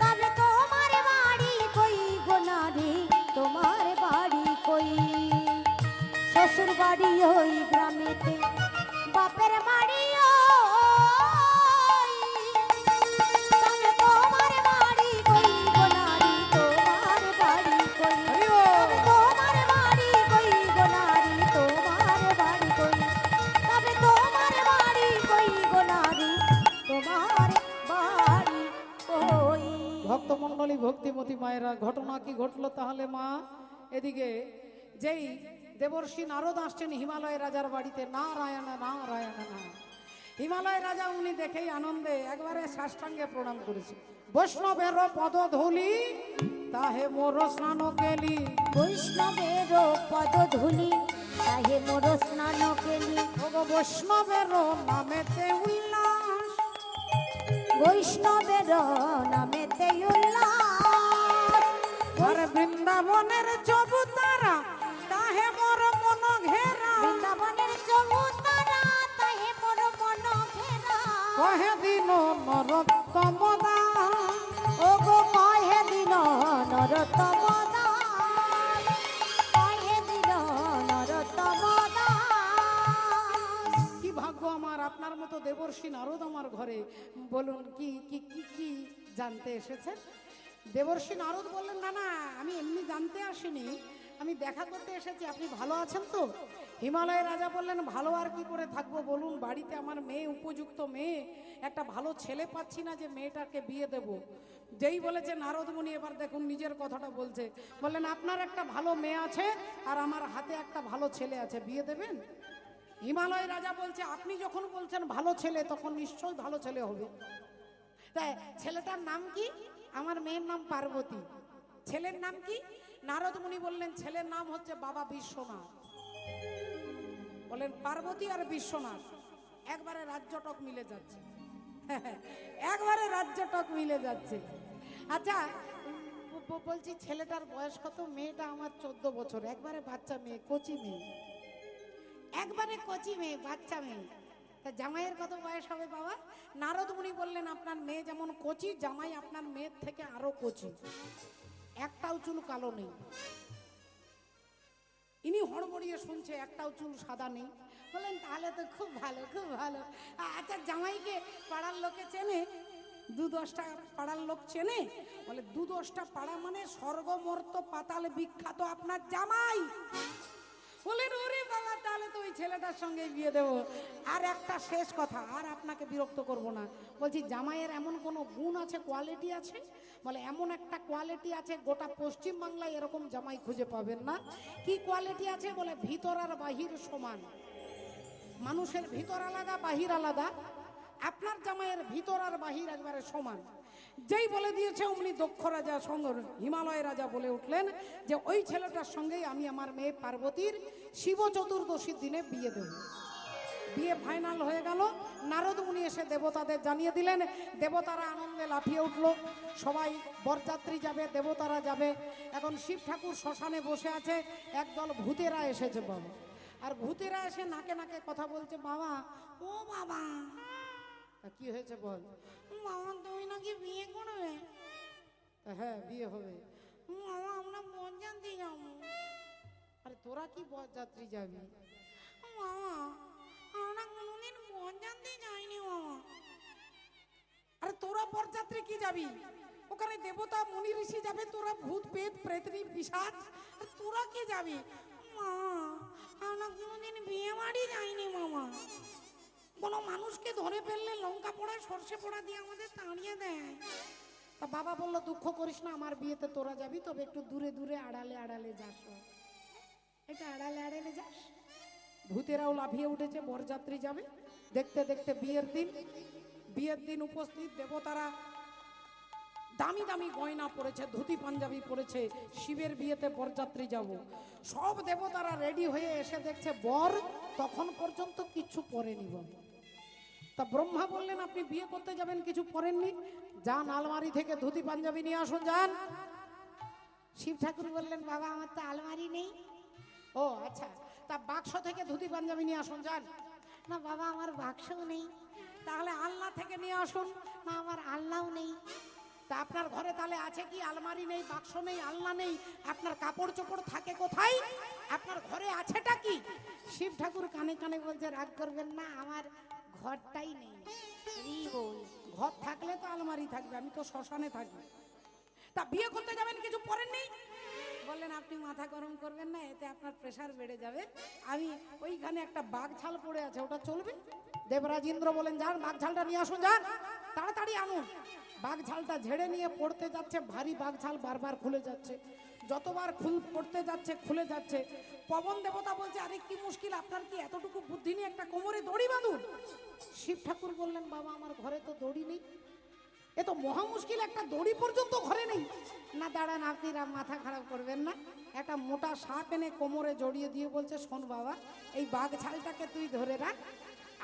তবে তোমার বাড়ি কই গো নারী তোমার বাড়ি কই। শ্বশুর বাড়ি ওই গ্রামেতে, বাপের বাড়ি ওই, তবে তোমার বাড়ি কই গো নারী তোমার বাড়ি কই, তবে তোমার বাড়ি কই গো নারী তোমার বাড়ি কই, তবে তোমার বাড়ি কই গো নারী তোমার বাড়ি কই। ভক্তমণ্ডলী, ভক্তিমতী মায়েরা, ঘটনা কি ঘটলো তাহলে মা? এদিকে যেই দেবর্ষি নারদ আসছেন হিমালয় রাজার বাড়িতে, নারায়ণ নারায়ণ না, হিমালয় রাজা উনি দেখেই আনন্দে একবারে সাষ্টাঙ্গে প্রণাম করেছে। বৈষ্ণবের পদধূলি তাহে মোর স্নান কেলি, বৈষ্ণবের পদধূলি তাহে মোর স্নান কেলি। ওগো বৈষ্ণবের নামেতে উল্লাস, বৈষ্ণবের নামেতে উল্লাস। আর বৃন্দাবনের চবুতারা তাহে মোর মন ঘেরা, বৃন্দাবনের চৌতারা তাহে মোর মন ঘেরা। কহে দিন নরোত্তম দাস, ওগো কহে দিন নরোত্তম দাস, কহে দিন নরোত্তম দাস। কি ভাগ্য আমার, আপনার মতো দেবর্ষি নারদ আমার ঘরে। বলুন কি কি কি কি জানতে এসেছেন? দেবর্ষি নারদ বললেন, না না, আমি এমনি জানতে আসিনি, আমি দেখা করতে এসেছি। আপনি ভালো আছেন তো? হিমালয় রাজা বললেন, ভালো আর কি করে থাকবো বলুন, বাড়িতে আমার মেয়ে, উপযুক্ত মেয়ে, একটা ভালো ছেলে পাচ্ছি না যে মেয়েটাকে বিয়ে দেব। যেই বলেছে নারদ মুনি, এবার দেখুন নিজের কথাটা বলছে, বললেন আপনার একটা ভালো মেয়ে আছে আর আমার হাতে একটা ভালো ছেলে আছে, বিয়ে দেবেন? হিমালয় রাজা বলছে, আপনি যখন বলছেন ভালো ছেলে, তখন নিশ্চয়ই ভালো ছেলে হবে। তাই ছেলেটার নাম কি? আমার মেয়ের নাম পার্বতী। ছেলের নাম কি? নারদ মুনি বললেন, ছেলের নাম হচ্ছে বাবা বিশ্বনাথ। বলেন পার্বতী আর বিশ্বনাথ একবারে রাজ্যটক মিলে যাচ্ছে, একবারে রাজ্যটক মিলে যাচ্ছে। আচ্ছা বলছি, ছেলেটার বয়স কত? মেয়েটা আমার 14 বছর, একবারে বাচ্চা মেয়ে, কচি মেয়ে, একবারে কচি মেয়ে, বাচ্চা মেয়ে। তা জামাইয়ের কত বয়স হবে বাবা? নারদ মুনি বললেন, আপনার মেয়ে যেমন কচি, জামাই আপনার মেয়ের থেকে আরো কচি। একটাও চুল কালো নেই। ইনি হড়বড়িয়ে শুনছে একটাও চুল সাদা নেই। বললেন তাহলে তো খুব ভালো, খুব ভালো। আচ্ছা জামাইকে পাড়ার লোকে চেনে? 2-10টা পাড়ার লোক চেনে? বলে 2-10টা পাড়া মানে স্বর্গমর্ত পাতাল বিখ্যাত আপনার জামাই। বলেন ওরে বাবা, তাহলে তো ওই ছেলেটার সঙ্গে বিয়ে দেবো। আর একটা শেষ কথা, আর আপনাকে বিরক্ত করব না। বলছি জামাইয়ের এমন কোনো গুণ আছে, কোয়ালিটি আছে? বলে এমন একটা কোয়ালিটি আছে গোটা পশ্চিম বাংলায় এরকম জামাই খুঁজে পাবেন না। কি কোয়ালিটি আছে? বলে ভিতর আর বাহির সমান। মানুষের ভিতর আলাদা, বাহির আলাদা। আপনার জামাইয়ের ভিতর আর বাহির একবারে সমান। যেই বলে দিয়েছে অমনি দক্ষ রাজা হিমালয় রাজা বলে উঠলেন যে ওই ছেলেটার সঙ্গেই আমি আমার মেয়ে পার্বতীর শিব চতুর্দশীর দিনে বিয়ে দেব। বিয়ে ফাইনাল হয়ে গেল। নারদ মুনি এসে দেবতাদের জানিয়ে দিলেন। দেবতারা আনন্দে লাফিয়ে উঠল। সবাই বরযাত্রী যাবে, দেবতারা যাবে। এখন শিব ঠাকুর শ্মশানে বসে আছে, একদল ভূতেরা এসেছে বাবা। আর ভূতেরা এসে নাকে নাকে কথা বলছে, বাবা ও বাবা। তা কি হয়েছে বল? বাবা তুমি নাকি বিয়ে করবে? হ্যাঁ বিয়ে হবে। বাবা আমরা বরযাত্রী যাবো। আরে তোরা কি বরযাত্রী যাবি? বাবা আমরা কোনোদিন বরযাত্রী যাইনি বাবা। আরে তোরা বরযাত্রী কি যাবি? ওখানে দেবতা মুনি ঋষি যাবে, তোরা ভূত পেট প্রেতনি পিশাচ, তোরা কি যাবি? মামা আমরা কোনোদিন বিয়ে বাড়ি যাইনি মামা। কোনো মানুষকে ধরে ফেললে লঙ্কা পোড়া সর্ষে পোড়া দিয়ে আমাদের তাড়িয়ে দেয়। তা বাবা বললো দুঃখ করিস না, আমার বিয়েতে তোরা যাবি, তবে একটু দূরে দূরে আড়ালে আড়ালে যাস, এটা আড়ালে আড়ালে যাস। ভূতেরাও লাফিয়ে উঠেছে, বরযাত্রী যাবে। দেখতে দেখতে বিয়ের দিন উপস্থিত দেবতারা দামি দামি গয়না পরেছে, ধুতি পাঞ্জাবি পরেছে। শিবের বিয়েতে বরযাত্রী যাব। সব দেবতারা রেডি হয়ে এসে দেখছে বর তখন পর্যন্ত কিচ্ছু পরেনি। তা ব্রহ্মা বললেন আপনি বিয়ে করতে যাবেন, কিছু পরেননি, যান আলমারি থেকে ধুতি পাঞ্জাবি নিয়ে আসুন, যান। শিব ঠাকুর বললেন বাবা আমার তো আলমারি নেই। ও আচ্ছা, তা বাক্স থেকে ধুতি পাঞ্জাবি নিয়ে আসুন, যান। না বাবা আমার বাক্সও নেই। তাহলে আলনা থেকে নিয়ে আসুন। না আমার আলনাও নেই। তা আপনার ঘরে তাহলে আছে কি? আলমারি নেই, বাক্স নেই, আলনা নেই, আপনার কাপড় চোপড় থাকে কোথায়? আপনার ঘরে আছেটা কি? শিব ঠাকুর কানে কানে বলছে রাগ করবেন না, আমার ঘরটাই নেই। ঘর থাকলে তো আলমারি থাকবে, আমি তো শ্মশানে থাকি। তা বিয়ে করতে যাবেন, কিছু পরেননি? বললেন আপনি মাথা গরম করবেন না, এতে আপনার প্রেশার বেড়ে যাবে। আমি ওইখানে একটা বাঘ ছাল পড়ে আছে, ওটা চলবে? দেবরাজ ইন্দ্র বলেন যান বাঘ ছালটা নিয়ে আসুন, যান তাড়াতাড়ি আনুন। বাঘ ছালটা ঝেড়ে নিয়ে পড়তে যাচ্ছে, ভারী বাঘ ছাল বারবার খুলে যাচ্ছে। যতবার পড়তে যাচ্ছে খুলে যাচ্ছে। পবন দেবতা বলছে আরে কি মুশকিল, আপনার কি এতটুকু বুদ্ধি নেই, একটা কোমরে দড়ি বাঁধুন। শিব ঠাকুর বললেন বাবা আমার ঘরে তো দড়ি নেই। এ তো মহা মুশকিল, একটা দড়ি পর্যন্ত ঘরে নেই। না দাঁড়ান, আপনি মাথা খারাপ করবেন না। একটা মোটা সাপ এনে কোমরে জড়িয়ে দিয়ে বলছে শোন বাবা, এই বাঘ ছালটাকে তুই ধরে রাখ,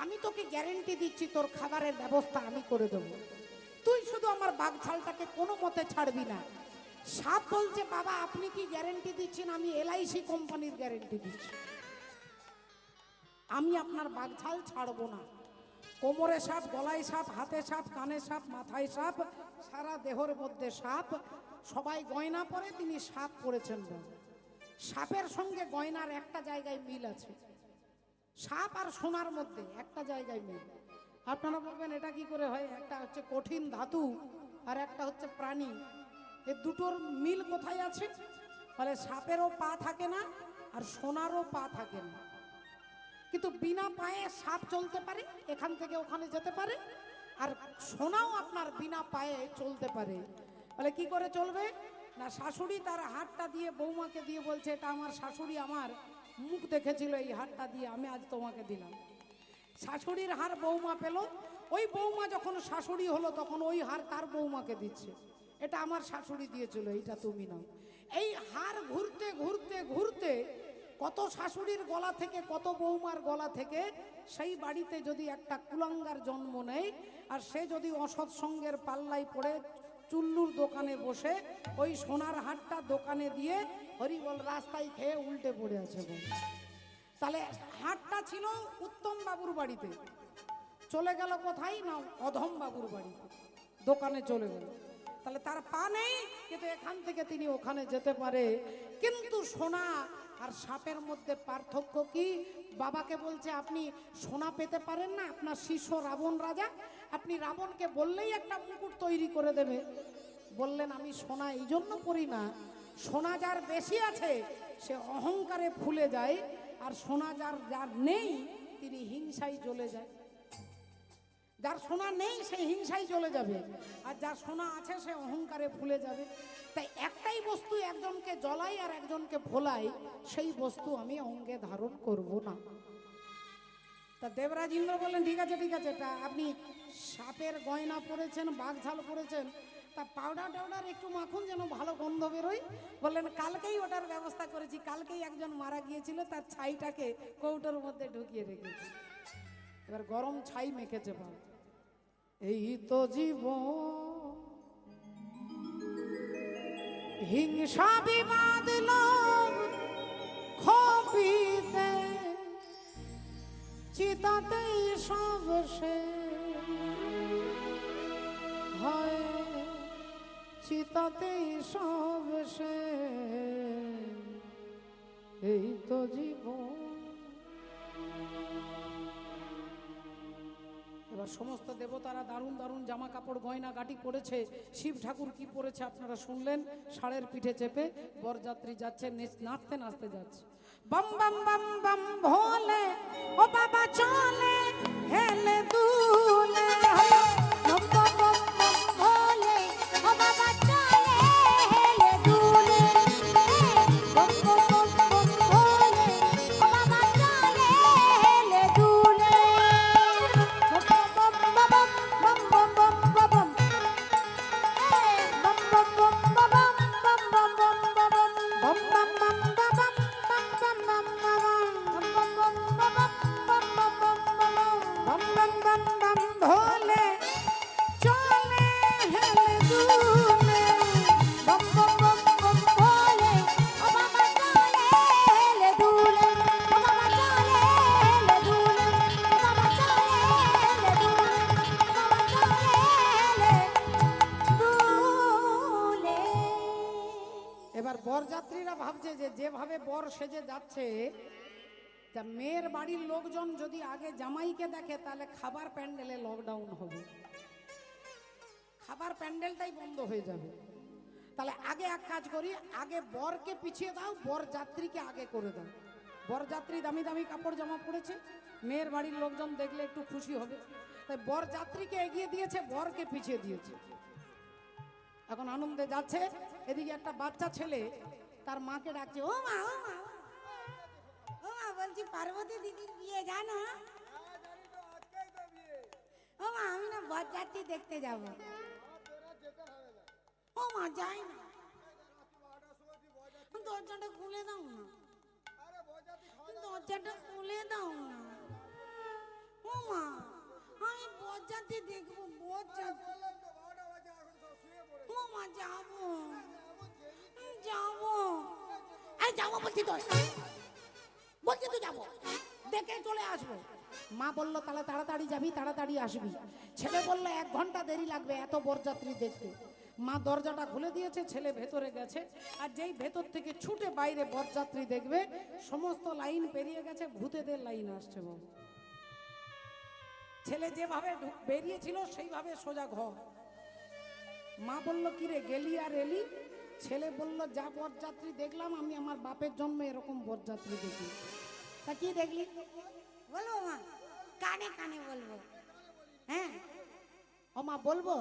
আমি তোকে গ্যারেন্টি দিচ্ছি তোর খাবারের ব্যবস্থা আমি করে দেবো, তুই শুধু আমার বাঘ ছালটাকে কোনো মতে ছাড়বি না। সাপ বলছে বাবা আপনি কি গ্যারেন্টি দিচ্ছেন? আমি LIC কোম্পানির গ্যারেন্টি দিচ্ছি, আমি আপনার বাঘ ছাল ছাড়বো না। কোমরে সাপ, গলায় সাপ, হাতে সাপ, কানে সাপ, মাথায় সাপ, সারা দেহের মধ্যে সাপ। সবাই গয়না পরে, তিনি সাপ পরেছেন। সাপের সঙ্গে গয়নার একটা জায়গায় মিল আছে, সাপ আর সোনার মধ্যে একটা জায়গায় মিল। আপনারা বলবেন এটা কি করে হয়? একটা হচ্ছে কঠিন ধাতু আর একটা হচ্ছে প্রাণী, এই দুটোর মিল কোথায় আছে? ফলে সাপেরও পা থাকে না আর সোনারও পা থাকে না, কিন্তু বিনা পায়ে সাপ চলতে পারে, এখান থেকে ওখানে যেতে পারে, আর সোনাও আপনার বিনা পায়ে চলতে পারে। বলে কি করে চলবে না, শাশুড়ি তার হাতটা দিয়ে বৌমাকে দিয়ে বলছে এটা আমার শাশুড়ি আমার মুখ দেখেছিল, এই হাতটা দিয়ে আমি আজ তোমাকে দিলাম। শাশুড়ির হার বৌমা পেল, ওই বৌমা যখন শাশুড়ি হলো তখন ওই হার তার বৌমাকে দিচ্ছে, এটা আমার শাশুড়ি দিয়েছিল, এটা তুমি নাও। এই হার ঘুরতে ঘুরতে ঘুরতে কত শাশুড়ির গলা থেকে কত বৌমার গলা থেকে সেই বাড়িতে যদি একটা কুলাঙ্গার জন্ম নেয়, আর সে যদি অসৎ সঙ্গের পাল্লায় পড়ে চুল্লুর দোকানে বসে ওই সোনার হারটা দোকানে দিয়ে হরিবল রাস্তায় খেয়ে উল্টে পড়ে আছে। তাহলে হাটটা ছিল উত্তম বাবুর বাড়িতে, চলে গেল কোথায় না অধম বাবুর বাড়িতে, দোকানে চলে গেল। তাহলে তার পা নেই কিন্তু এখান থেকে তিনি ওখানে যেতে পারে। কিন্তু সোনা আর সাপের মধ্যে পার্থক্য কি? বাবাকে বলছে আপনি সোনা পেতে পারেন না, আপনার শিষ্য রাবণ রাজা, আপনি রাবণকে বললেই একটা মুকুট তৈরি করে দেবে। বললেন আমি সোনা এই জন্য পরি না, সোনা যার বেশি আছে সে অহংকারে ফুলে যায়, আর সোনা যার নেই তিনি হিংসায় জ্বলে যায়। যার সোনা নেই সে হিংসায় চলে যাবে, আর যার সোনা আছে সে অহংকারে ফুলে যাবে। তাই একটাই বস্তু একজনকে জ্বলাই আর একজনকে ভোলাই, সেই বস্তু আমি অঙ্গে ধারণ করব না। তা দেবরাজ ইন্দ্র বললেন ঠিক আছে ঠিক আছে, তা আপনি সাপের গয়না পরেছেন, বাঘঝাল পরেছেন, তা পাউডার টাউডার একটু মাখুন যেন ভালো গন্ধ বেরোয়। বললেন কালকেই ওটার ব্যবস্থা করেছি, কালকেই একজন মারা গিয়েছিল, তার ছাইটাকে কৌটোর মধ্যে ঢুকিয়ে রেখেছি, এবার গরম ছাই মেখেছে বাবা। এই তো জীবন, হিংসা বিবাদ লোভ খপিতে, চিতাতেই সব শেষ হয়, চিতাতেই সব শেষ। এই তো জীবন। এবার সমস্ত দেবতারা দারুণ দারুণ জামা কাপড় গয়না গাটি পরেছে। শিব ঠাকুর কি পরেছে আপনারা শুনলেন, ষাঁড়ের পিঠে চেপে বরযাত্রী যাচ্ছে, নাচতে নাচতে যাচ্ছে। বম বম বম বম ভোলে ও বাবা চলে হেলে দুলে, বম বম বম বম ভোলে ও বাবা চলে হেলে দুলে, বম বম বম বম ভোলে ও বাবা চলে হেলে দুলে, বম বম বম বম বম বম বম বম, বম বম বম বম বম বম বম বম, বম বম বম বম বম বম বম বম বম, বম বম বম বম বম বম বম বম, বম বম বম বম ভোলে চলে হেলে দুলে, বম বম বম বম ভোলে ও বাবা চলে হেলে দুলে, ও বাবা চলে হেলে দুলে, ও বাবা চলে হেলে দুলে, ও বাবা চলে হেলে দুলে। এবার বরযাত্রীরা ভাবছে যে যেভাবে বর সেজে যাচ্ছে, তা মেয়ের বাড়ির লোকজন যদি আগে জামাইকে দেখে তাহলে খাবার প্যান্ডেলে লকডাউন হবে, খাবার প্যান্ডেলটাই বন্ধ হয়ে যাবে। তাহলে আগে এক কাজ করি, আগে বরকে পিছিয়ে দাও, বরযাত্রীকে আগে করে দাও। বরযাত্রী দামি দামি কাপড় জামা পড়েছে, মেয়ের বাড়ির লোকজন দেখলে একটু খুশি হবে, তাই বরযাত্রীকে এগিয়ে দিয়েছে, বরকে পিছিয়ে দিয়েছে। এখন আনন্দে যাচ্ছে, এদিকে একটা বাচ্চা ছেলে তার মাকে ডাকছে, ও মা ও মা ও মা, বলছি পার্বতী দিদির বিয়ে জানো? ও মা আমি না বরযাত্রী দেখতে যাব। ও মা যাই না, দরজাটা খুলে দাও না, দরজাটা খুলে দাও না। ও মা আমি বরযাত্রী দেখবো, বরযাত্রী। ও মা যাবো যাবো, এই যাবো বলছি তো, বলছি তো যাবো, দেখে চলে আসবো। মা বললো তাহলে তাড়াতাড়ি যাবি, তাড়াতাড়ি আসবি। ছেলে বললো 1 ঘন্টা দেরি লাগবে এত বরযাত্রী দেখতে। মা দরজাটা খুলে দিয়েছে, ছেলে ভেতরে গেছে, আর যেই ভেতর থেকে ছুটে বাইরে বরযাত্রী দেখবে, সমস্ত লাইন পেরিয়ে গেছে, ভূতেদের লাইন আসছে। বাবু ছেলে যেভাবে বেরিয়েছিল সেইভাবে সোজা ঘর। মা বলল কি রে গেলি আর এলি? ছেলে বলল যা বরযাত্রী দেখলাম আমি আমার বাপের জন্মে এরকম বরযাত্রী দেখি। তা কি দেখলি বলবো মা? কানে কানে বলবো। হ্যাঁ ও মা বলবো।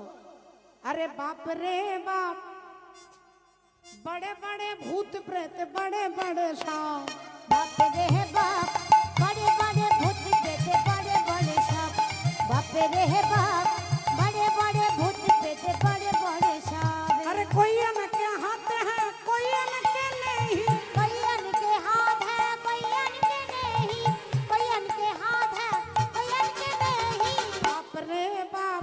अरे बाप रे बाप, बड़े बड़े भूत प्रेत, बड़े बड़े सांप। बाप रे बाप, बड़े बड़े भूत प्रेत, बड़े बड़े सांप। बाप रे बाप, बड़े बड़े भूत प्रेत, बड़े बड़े सांप। अरे कोई अनके हाथ है, कोई अनके नहीं, कोई अनके हाथ है, कोई अनके नहीं, कोई अनके हाथ है, कोई अनके नहीं। बाप रे बाप,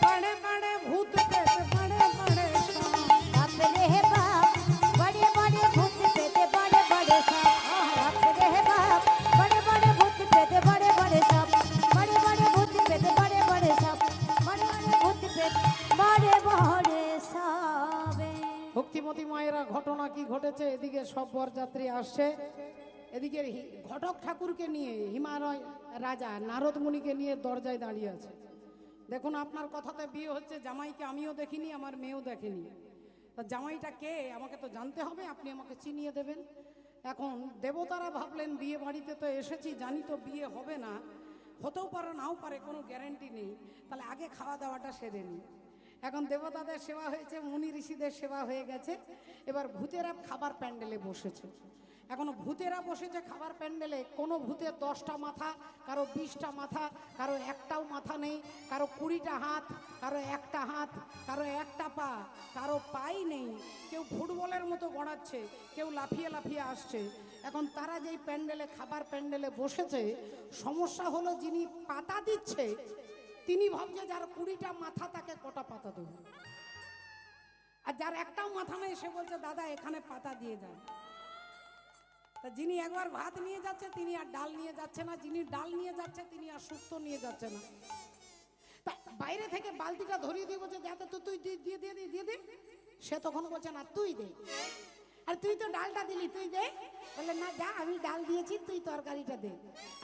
बड़े बड़े भूत प्रेत, बड़े बड़े सांप। बाप रे बाप, बड़े बड़े भूत प्रेत, बड़े बड़े सांप। बाप रे बाप, ঘটেছে, এদিকে সব বরযাত্রী আসছে, এদিকে ঘটক ঠাকুরকে নিয়ে হিমালয় রাজা নারদ মুনিকে নিয়ে দরজায় দাঁড়িয়ে আছে। দেখুন আপনার কথাতে বিয়ে হচ্ছে, জামাইকে আমিও দেখিনি, আমার মেয়েও দেখেনি। তা জামাইটা কে আমাকে তো জানতে হবে, আপনি আমাকে চিনিয়ে দেবেন। এখন দেবতারা ভাবলেন বিয়ে বাড়িতে তো এসেছি, জানি তো বিয়ে হবে না, হতেও পারে নাও পারে, কোনো গ্যারেন্টি নেই, তাহলে আগে খাওয়া দাওয়াটা সেরে নিই। এখন দেবতাদের সেবা হয়েছে, মুনি ঋষিদের সেবা হয়ে গেছে, এবার ভূতেরা খাবার প্যান্ডেলে বসেছে। এখন ভূতেরা বসেছে খাবার প্যান্ডেলে, কোনো ভূতের 10টা মাথা, কারো 20টা মাথা, কারো একটাও মাথা নেই, কারো 20টা হাত, কারো একটা হাত, কারো একটা পা, কারো পাই নেই, কেউ ফুটবলের মতো গড়াচ্ছে, কেউ লাফিয়ে লাফিয়ে আসছে। এখন তারা যেই প্যান্ডেলে খাবার প্যান্ডেলে বসেছে, সমস্যা হলো যিনি পাতা দিচ্ছে তিনি ভাবছে যার 20টা মাথা তাকে কটা পাতা দেবে, আর যার একটাও মাথা নেই সে বলছে দাদা এখানে পাতা দিয়ে যান। তা যিনি একবার ভাত নিয়ে যাচ্ছে তিনি আর ডাল নিয়ে যাচ্ছে না, যিনি ডাল নিয়ে যাচ্ছে তিনি আর শুক্তো নিয়ে যাচ্ছে না। তা বাইরে থেকে বালতিটা ধরিয়ে দিয়ে বলছে যাতে তো তুই দিয়ে দিয়ে দিয়ে দে। সে তখন বলছে না তুই দে, আর তুই তো ডালটা দিলি তুই দে। বলে না যা আমি ডাল দিয়েছি তুই তরকারিটা দে।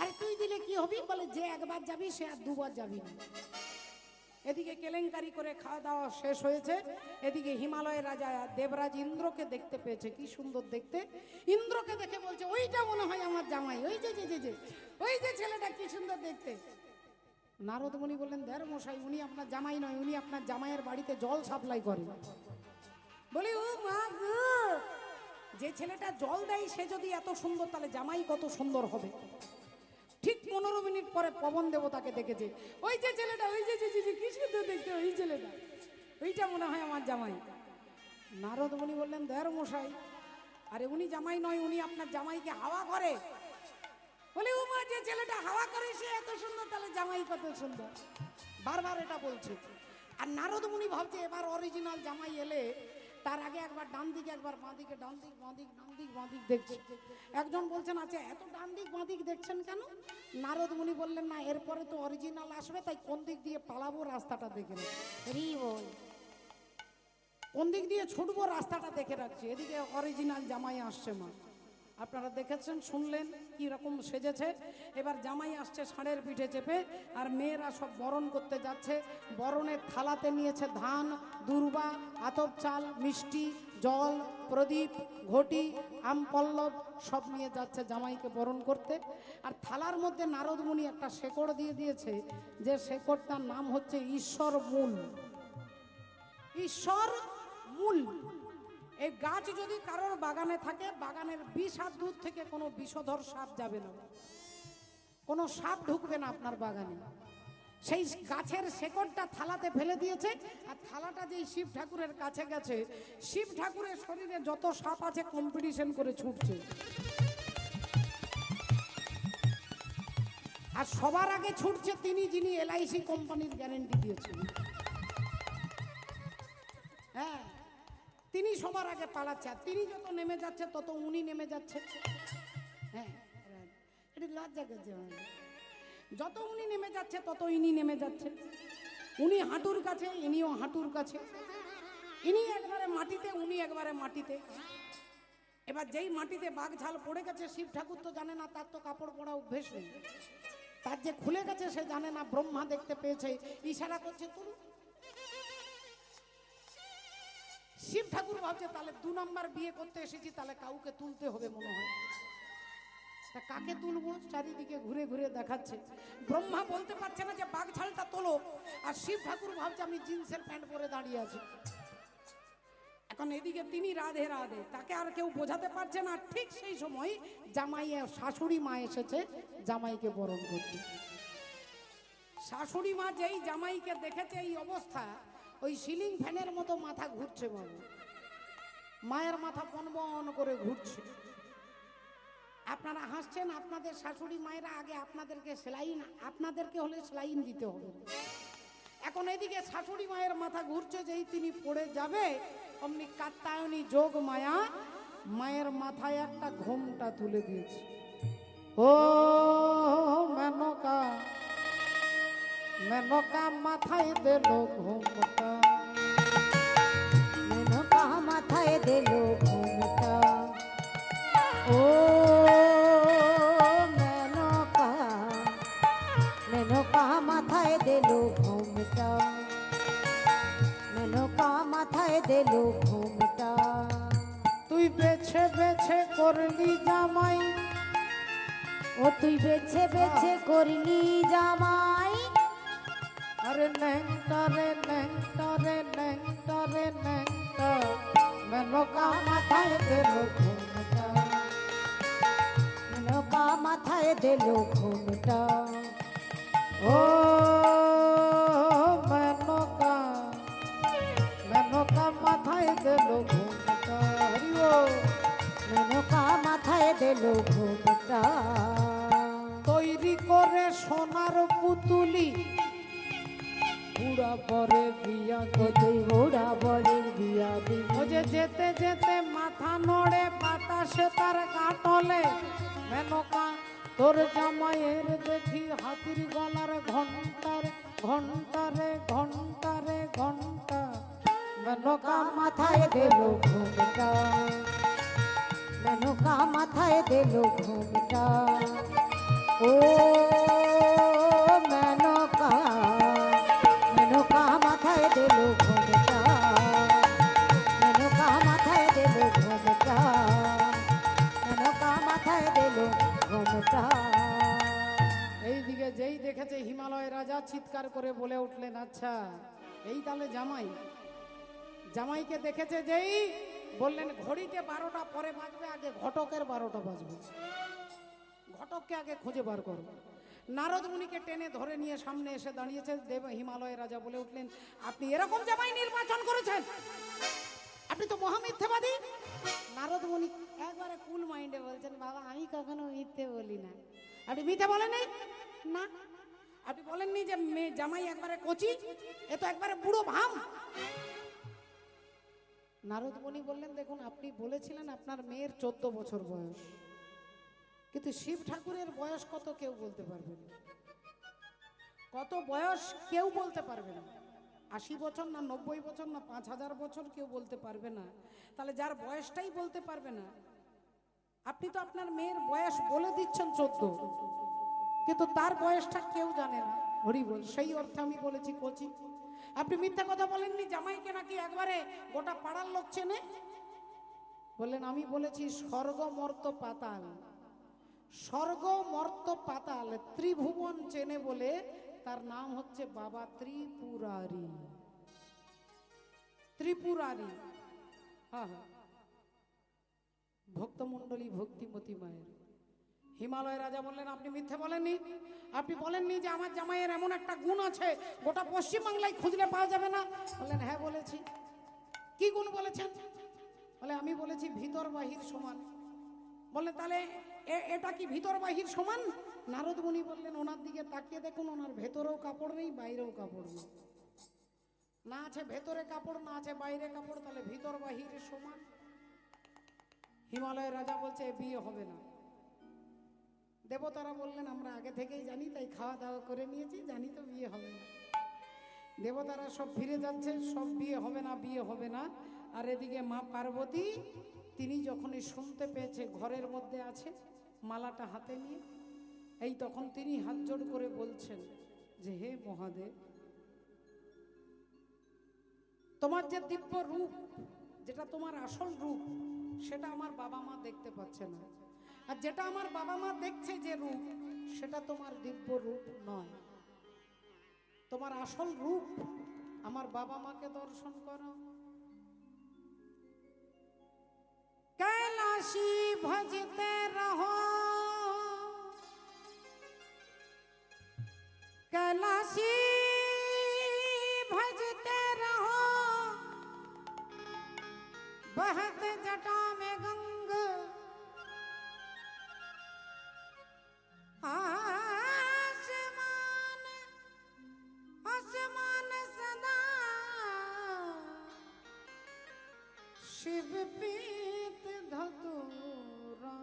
আরে তুই দিলে কি হবি? বলে যে একবার যাবি সে আর দুবার যাবি না। এদিকে কেলেঙ্কারি করে খাওয়া দাওয়া শেষ হয়েছে, এদিকে হিমালয়ের রাজা দেবরাজ ইন্দ্রকে দেখতে পেয়েছে, কি সুন্দর দেখতে। ইন্দ্রকে দেখে বলছে ওইটা মনে হয় আমার জামাই, ওই যে যে যে যে ওই যে ছেলেটা কি সুন্দর দেখতে। নারদ মুনি বললেন দেড় মশাই উনি আপনার জামাই নয়, উনি আপনার জামাইয়ের বাড়িতে জল সাপ্লাই করে। বলি ও মা গো, যে ছেলেটা জল দেয় সে যদি এত সুন্দর তাহলে জামাই কত সুন্দর হবে। ঠিক 15 মিনিট পরে পবন দেবতাকে দেখেছে, ওই যে ছেলেটা ওই যে কি সুন্দর দেখতে, ওই ছেলেটা ওইটা মনে হয় আমার জামাই। নারদ মুনি বললেন দেড় মশাই আরে উনি জামাই নয়, উনি আপনার জামাইকে হাওয়া করে। বলে ও মা যে ছেলেটা হাওয়া করে সে এত সুন্দর তাহলে জামাই কত সুন্দর। বারবার এটা বলছে। আর নারদ মুনি ভাবছে এবার অরিজিনাল জামাই এলে তার আগে একবার ডান দিকে একবার বাঁ দিকে, ডান দিক বাঁ দিক, ডান দিক বাঁ দিক দেখছে। একজন বলছেন আচ্ছা এত ডান দিক বাঁ দিক দেখছেন কেন? নারদ মুনি বললেন না এরপরে তো অরিজিনাল আসবে, তাই কোন দিক দিয়ে পালাবো রাস্তাটা দেখে রাখছি, কোন দিক দিয়ে ছুটবো রাস্তাটা দেখে রাখছি। এদিকে অরিজিনাল জামাই আসছে। মা আপনারা দেখেছেন শুনলেন কি রকম সেজেছে। এবার জামাই আসছে ষাঁড়ের পিঠে চেপে, আর মেয়েরা সব বরণ করতে যাচ্ছে। বরণের থালাতে নিয়েছে ধান, দুর্বা, আতপ চাল, মিষ্টি, জল, প্রদীপ, ঘটি, আমপল্লব সব নিয়ে যাচ্ছে জামাইকে বরণ করতে। আর থালার মধ্যে নারদ মুনি একটা শেকড় দিয়ে দিয়েছে, যে শেকড়টার নাম হচ্ছে ঈশ্বর মূল। ঈশ্বর মূল এই গাছ যদি কারোর বাগানে থাকে, বাগানের 20 হাত দূর থেকে কোনো বিষধর সাপ যাবে না, কোনো সাপ ঢুকবে না আপনার বাগানে। সেই গাছের শেকড়টা থালাতে ফেলে দিয়েছে, আর থালাটা যেই শিব ঠাকুরের কাছে গেছে, শিব ঠাকুরের শরীরে যত সাপ আছে কম্পিটিশন করে ছুটছে। আর সবার আগে ছুটছে তিনি যিনি LIC কোম্পানির গ্যারেন্টি দিয়েছেন। হ্যাঁ তিনি সবার আগে পালাচ্ছে, আর তিনি যত নেমে যাচ্ছে তত উনি নেমে যাচ্ছে। হ্যাঁ এটা লজ্জা করছে, যত উনি নেমে যাচ্ছে তত ইনি নেমে যাচ্ছে। উনি হাঁটুর কাছে, ইনিও হাঁটুর কাছে, ইনি একবারে মাটিতে, উনি একবারে মাটিতে। এবার যেই মাটিতে বাঘঝাল পড়ে গেছে, শিব ঠাকুর তো জানে না, তার তো কাপড় পরা অভ্যেস নেই, তার যে খুলে গেছে সে জানে না। ব্রহ্মা দেখতে পেয়েছে, ইশারা করছে তুলু। শিব ঠাকুর ভাবছে তাহলে 2 নম্বর বিয়ে করতে এসেছি, তাহলে কাউকে তুলতে হবে মনে হয়। তা কাকে তুলবো? চারিদিকে ঘুরে ঘুরে দেখাচ্ছে। ব্রহ্মা বলতে পারছে না যে বাঘঝালটা তোলো, আর শিব ঠাকুর ভাবছে আমি জিন্সের প্যান্ট পরে দাঁড়িয়ে আছি। এখন এদিকে তিনি রাধে রাধে, তাকে আর কেউ বোঝাতে পারছে না। ঠিক সেই সময় জামাই শাশুড়ি মা এসেছে জামাইকে বরণ করতে। শাশুড়ি মা যেই জামাইকে দেখেছে এই অবস্থা, ওই সিলিং ফ্যানের মতো মাথা ঘুরছে। বাবু মায়ের মাথা বনবন করে ঘুরছে। আপনারা হাসছেন, আপনাদের শাশুড়ি মায়েরা আগে আপনাদেরকে সেলাইন, আপনাদেরকে হলে সেলাইন দিতে হবে। এখন এদিকে শাশুড়ি মায়ের মাথা ঘুরছে, যেই তিনি পড়ে যাবে অমনি কাত্যায়নী যোগ মায়া মায়ের মাথায় একটা ঘোমটা তুলে দিয়েছে। ও মেনকা মেনকা মাথায় দিল ঘোমটা, মেনকা মাথায় দিল ঘোমটা, তুই বেছে বেছে করলি জামাই আরে ন্যাংটা রে ন্যাংটা রে ন্যাংটা রে ন্যাংটা মেনকা মাথায় দিল ঘুমটা নৌকা মাথায় দিল ঘুমটা ও মেনকা মেনকা মাথায় দিল ঘুমটা হরিও নৌকা মাথায় দিল ঘুমটা তৈরি করে সোনার পুতুলি বুড়া পরে বিয়া তুই বুড়া বড়ের বিয়া দিবি ও যে যেতে যেতে মাথা নড়ে বাতাসে তার কাটলে মেনকা তোর জামাইয়ের দেখি হাতির গলার ঘন্টার ঘন্টারে ঘন্টারে ঘন্টা মেনকা মাথায় দিল ঘুমটা নৌকা মাথায় দিল ঘুমটা ও মেনকা মেনকা মাথায় দিল ঘুমটা মেনকা মাথায় দিল ঘুমটা মেনকা মাথায় দিল ঘুমটা এইদিকে যেই দেখেছে হিমালয় রাজা চিৎকার করে বলে উঠলেন আচ্ছা এই তাহলে জামাই জামাইকে দেখেছে যেই বললেন ঘড়িতে 12টা পরে বাজবে আগে ঘটকের 12টা বাজবে ঘটককে আগে খুঁজে বার করো নারদ মুনিকে টেনে ধরে নিয়ে সামনে এসে দাঁড়িয়েছে দেব হিমালয় রাজা বলে উঠলেন আপনি এরকম জামাই নির্বাচন করেছেন আপনি তো মহামিথ্যাবাদী নারদ মুনি একবারে কুল মাইন্ডে বলছেন বাবা আমি কখনো মিথ্যে বলি না আপনি মিথ্যে বলেন না আপনি বলেননি যে মেয়ে জামাই একবারে কচি এ তো একবারে বুড়ো ভাম নারদ মুনি বললেন দেখুন আপনি বলেছিলেন আপনার মেয়ের 14 বছর বয়স কিন্তু শিব ঠাকুরের বয়স কত কেউ বলতে পারবে না কত বয়স কেউ বলতে পারবে না 80 বছর না 90 বছর না 5000 বছর কেউ বলতে পারবে না তাহলে যার বয়সটাই বলতে পারবে না আপনি তো আপনার মেয়ের বয়স বলে দিচ্ছেন 14 কিন্তু তার বয়সটা কেউ জানে না হরি বল সেই অর্থে আমি বলেছি কোচি আপনি মিথ্যা কথা বলেননি জামাইকে নাকি একবারে গোটা পাড়ার লোক চেনে বললেন আমি বলেছি স্বর্গ মর্ত পাতাল স্বর্গ মর্ত পাতাল ত্রিভুবন চেনে বলে তার নাম হচ্ছে বাবা ত্রিপুরারি ত্রিপুরারি হ্যাঁ হ্যাঁ ভক্তমণ্ডলী ভক্তিমতী মায়ের হিমালয় রাজা বললেন আপনি মিথ্যে বলেননি আপনি বলেননি যে আমার জামাইয়ের এমন একটা গুণ আছে গোটা পশ্চিমবাংলায় খুঁজলে পাওয়া যাবে না বললেন হ্যাঁ বলেছি কি গুণ বলেছেন বলে আমি বলেছি ভিতর বাহির সমান বললেন তাহলে এটা কি ভিতর বাহির সমান নারদ মুনি বললেন ওনার দিকে তাকিয়ে দেখুন ওনার ভেতরেও কাপড় নেই বাইরেও কাপড় নেই না আছে ভেতরে কাপড় না আছে বাইরে কাপড় তাহলে ভিতর বাহির সমান হিমালয় রাজা বলছে বিয়ে হবে না দেবতারা বললেন আমরা আগে থেকেই জানি তাই খাওয়া দাওয়া করে নিয়েছি জানি তো বিয়ে হবে না দেবতারা সব ফিরে যাচ্ছে সব বিয়ে হবে না আর এদিকে মা পার্বতী তিনি যখনই শুনতে পেয়েছে ঘরের মধ্যে আছে মালাটা হাতে নিয়ে এই তখন তিনি হাত জোড় করে বলছেন যে হে মহাদেব তোমার যে দিব্য রূপ যেটা তোমার আসল রূপ সেটা আমার বাবা মা দেখতে পাচ্ছে না আর যেটা আমার বাবা মা দেখছে যে রূপ সেটা তোমার দিব্য রূপ নয় তোমার আসল রূপ আমার বাবা মাকে দর্শন করো कैलाशी भजते रहो कैलाशी भजते रहो बहत जटा में गंग आसमान आसमान सदा शिव पीत धतूरा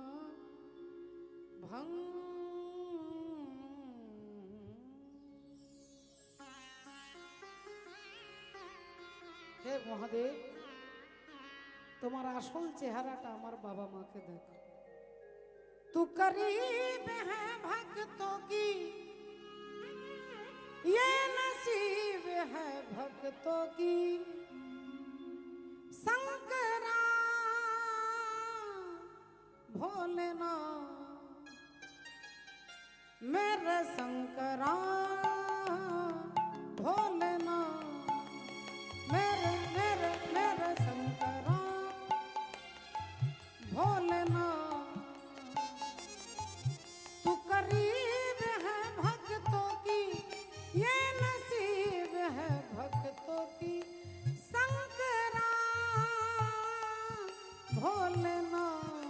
भंग हे महादेव তোমার আসল চেহারাটা আমার বাবা মাকে দেখো तू करीब है भक्तों की ये नसीब है भक्तों की शंकरा भोलेनाथ मेरे शंकरा भोलेनाथ, मेरे मेरे मेरे शंकरा भोलेनाथ, तू करीब है भक्तों की, ये नसीब है भक्तों की, शंकरा भोलेनाथ,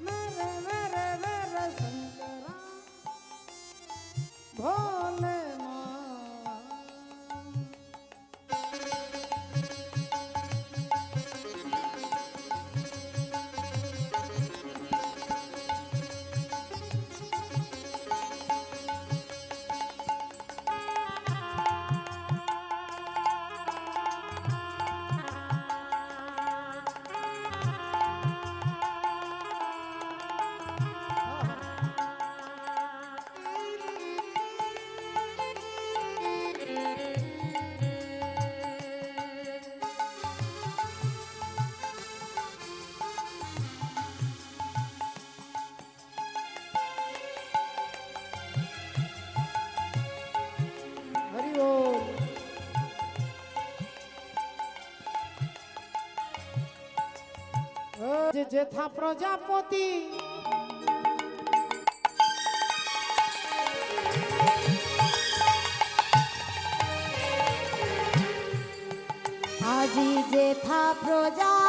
मेरे मेरे मेरे शंकरा भोलेनाथ। हरि बोल। जेथा प्रजापति আজি যেথা প্রজাপতি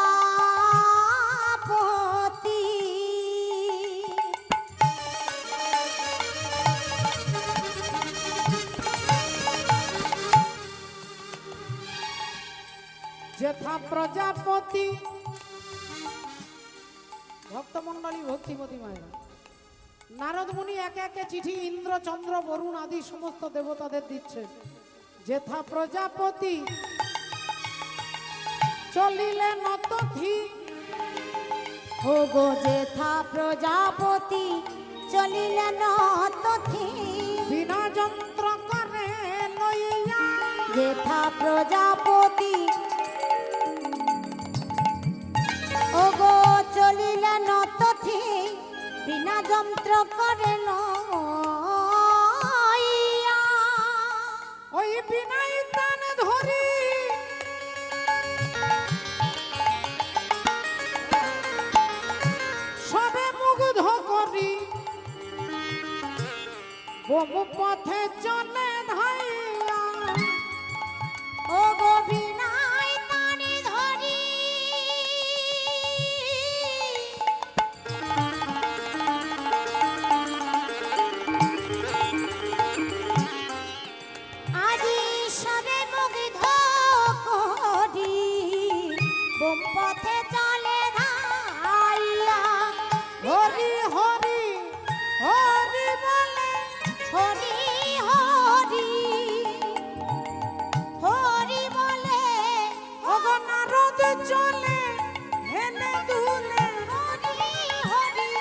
जेथा प्रजापति ভক্তমণ্ডলী ভক্তিমতী মায়েরা, নারদ মুনি একে একে চিঠি ইন্দ্র চন্দ্র বরুণ আদি সমস্ত দেবতাদের দিচ্ছেন। যেথা প্রজাপতি চলিলেন অতথি, ও গো যেথা প্রজাপতি চলিলেন তথি, বিনা যন্ত্র করে লইয়া, যেথা প্রজাপতি ও গো চলিলেন তথি, বিনা যন্ত্র করে লইয়া, ওই বিনাই তান ধরি সবে মুগ্ধ করি, বহু পথে চলে ধাইয়া, ও গো বিনাই তানি ধরি আজি সবে মুগ্ধ করি, বোম পথে চলে ধাইয়া, হরি হরি হরি বলে, হরি হরি হরি বলে, ওগো নারদ চলে হেলে দুলে, হরি হরি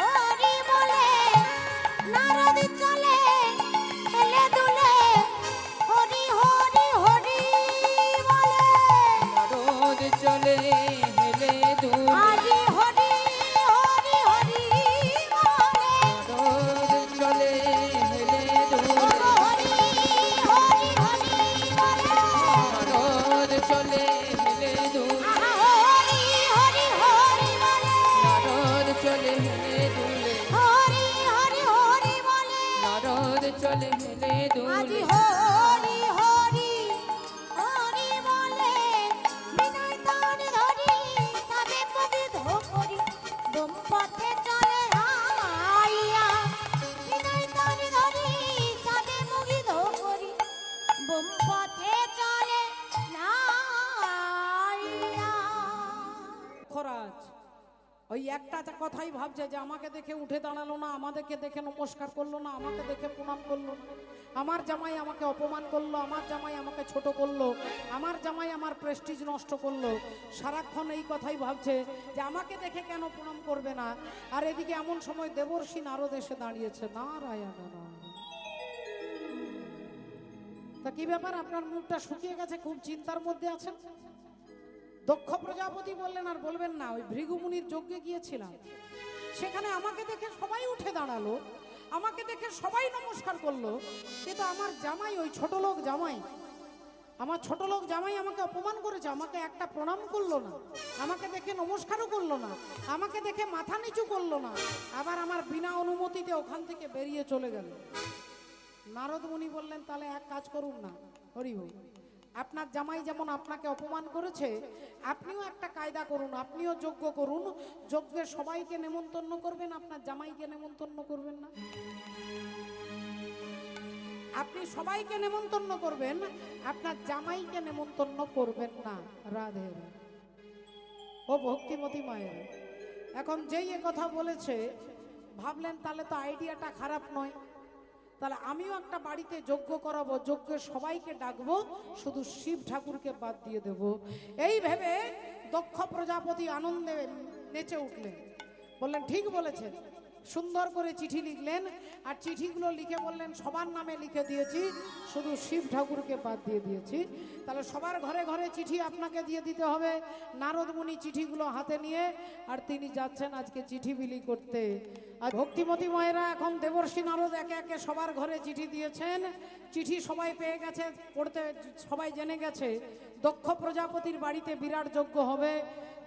হরি বলে, নারদ চলে হেলে দুলে, হরি হরি হরি বলে, নারদ চলে হেলে দুলে, আজি হরি হরি হরি বলে, নারদ চলে হেলে দুলে, ওগো হরি হরি হরি বলে, নারদ চলে হেলে দুলে, আহা হরি হরি হরি বলে, নারদ চলে হেলে দুলে, হরি হরি হরি বলে, নারদ চলে হেলে আজি দুলে, হরি হরি হরি বলে, বিনয় তান ধরি সবে মুগ্ধ করি, বোম পথে চলে আইয়া, বিনয় তান ধরি সবে মুগ্ধ করি, বোম পথে চলে আইয়া। খরাজ ওই একটা কথাই ভাবছে যে আমাকে দেখে উঠে দাঁড়ালো না, আমাদেরকে দেখে নমস্কার করলো না, আমাকে দেখে প্রণাম করলো না, আমার জামাই আমাকে অপমান করলো, আমার জামাই আমাকে ছোট করলো, আমার জামাই আমার প্রেস্টিজ নষ্ট করলো। সারাক্ষণ এই কথাই ভাবছে যে আমাকে দেখে কেন প্রণাম করবে না। আর এদিকে এমন সময় দেবর্ষী নারদ এসে দাঁড়িয়েছে। নারায়ণ নারায়ণ। তা কি ব্যাপার, আপনার মুখটা শুকিয়ে গেছে, খুব চিন্তার মধ্যে আছেন? দক্ষ প্রজাপতি বললেন আর বলবেন না, ওই ভৃগু মুনির যজ্ঞে গিয়েছিলাম, সেখানে আমাকে দেখে সবাই উঠে দাঁড়ালো, আমাকে দেখে সবাই নমস্কার করলো, কিন্তু আমার জামাই, ওই ছোট লোক জামাই, আমার ছোট লোক জামাই আমাকে অপমান করেছে, আমাকে একটা প্রণাম করলো না, আমাকে দেখে নমস্কারও করলো না, আমাকে দেখে মাথা নিচু করলো না, আবার আমার বিনা অনুমতিতে ওখান থেকে বেরিয়ে চলে গেল। নারদ মুনি বললেন, তাহলে এক কাজ করুন না, হরি হরি, আপনার জামাই যেমন আপনাকে অপমান করেছে, আপনিও একটা কায়দা করুন, আপনিও যজ্ঞ করুন, যজ্ঞে সবাইকে নেমন্তন্ন করবেন, আপনার জামাইকে নেমন্তন্ন করবেন না। আপনি সবাইকে নেমন্তন্ন করবেন, আপনার জামাইকে নেমন্তন্ন করবেন না। রাধে রাধে। ও ভক্তিমতী মায়ের, এখন যেই এ কথা বলেছে ভাবলেন তাহলে তো আইডিয়াটা খারাপ নয়, তাহলে আমিও একটা বাড়িতে যজ্ঞ করাবো, যজ্ঞে সবাইকে ডাকবো, শুধু শিব ঠাকুরকে বাদ দিয়ে দেব। এই ভেবে দক্ষ প্রজাপতি আনন্দে নেচে উঠলেন, বললেন ঠিক বলেছেন। সুন্দর করে চিঠি লিখলেন, আর চিঠিগুলো লিখে বললেন সবার নামে লিখে দিয়েছি, শুধু শিব ঠাকুরকে বাদ দিয়ে দিয়েছি। তাহলে সবার ঘরে ঘরে চিঠি আপনাকে দিয়ে দিতে হবে। নারদ মুনি চিঠিগুলো হাতে নিয়ে আর তিনি যাচ্ছেন আজকে চিঠি বিলি করতে। আর ভক্তিমতী মায়েরা এখন দেবর্ষী নারদ একে একে সবার ঘরে চিঠি দিয়েছেন, চিঠি সবাই পেয়ে গেছে, পড়তে সবাই জেনে গেছে দক্ষ প্রজাপতির বাড়িতে বিরাট যজ্ঞ হবে।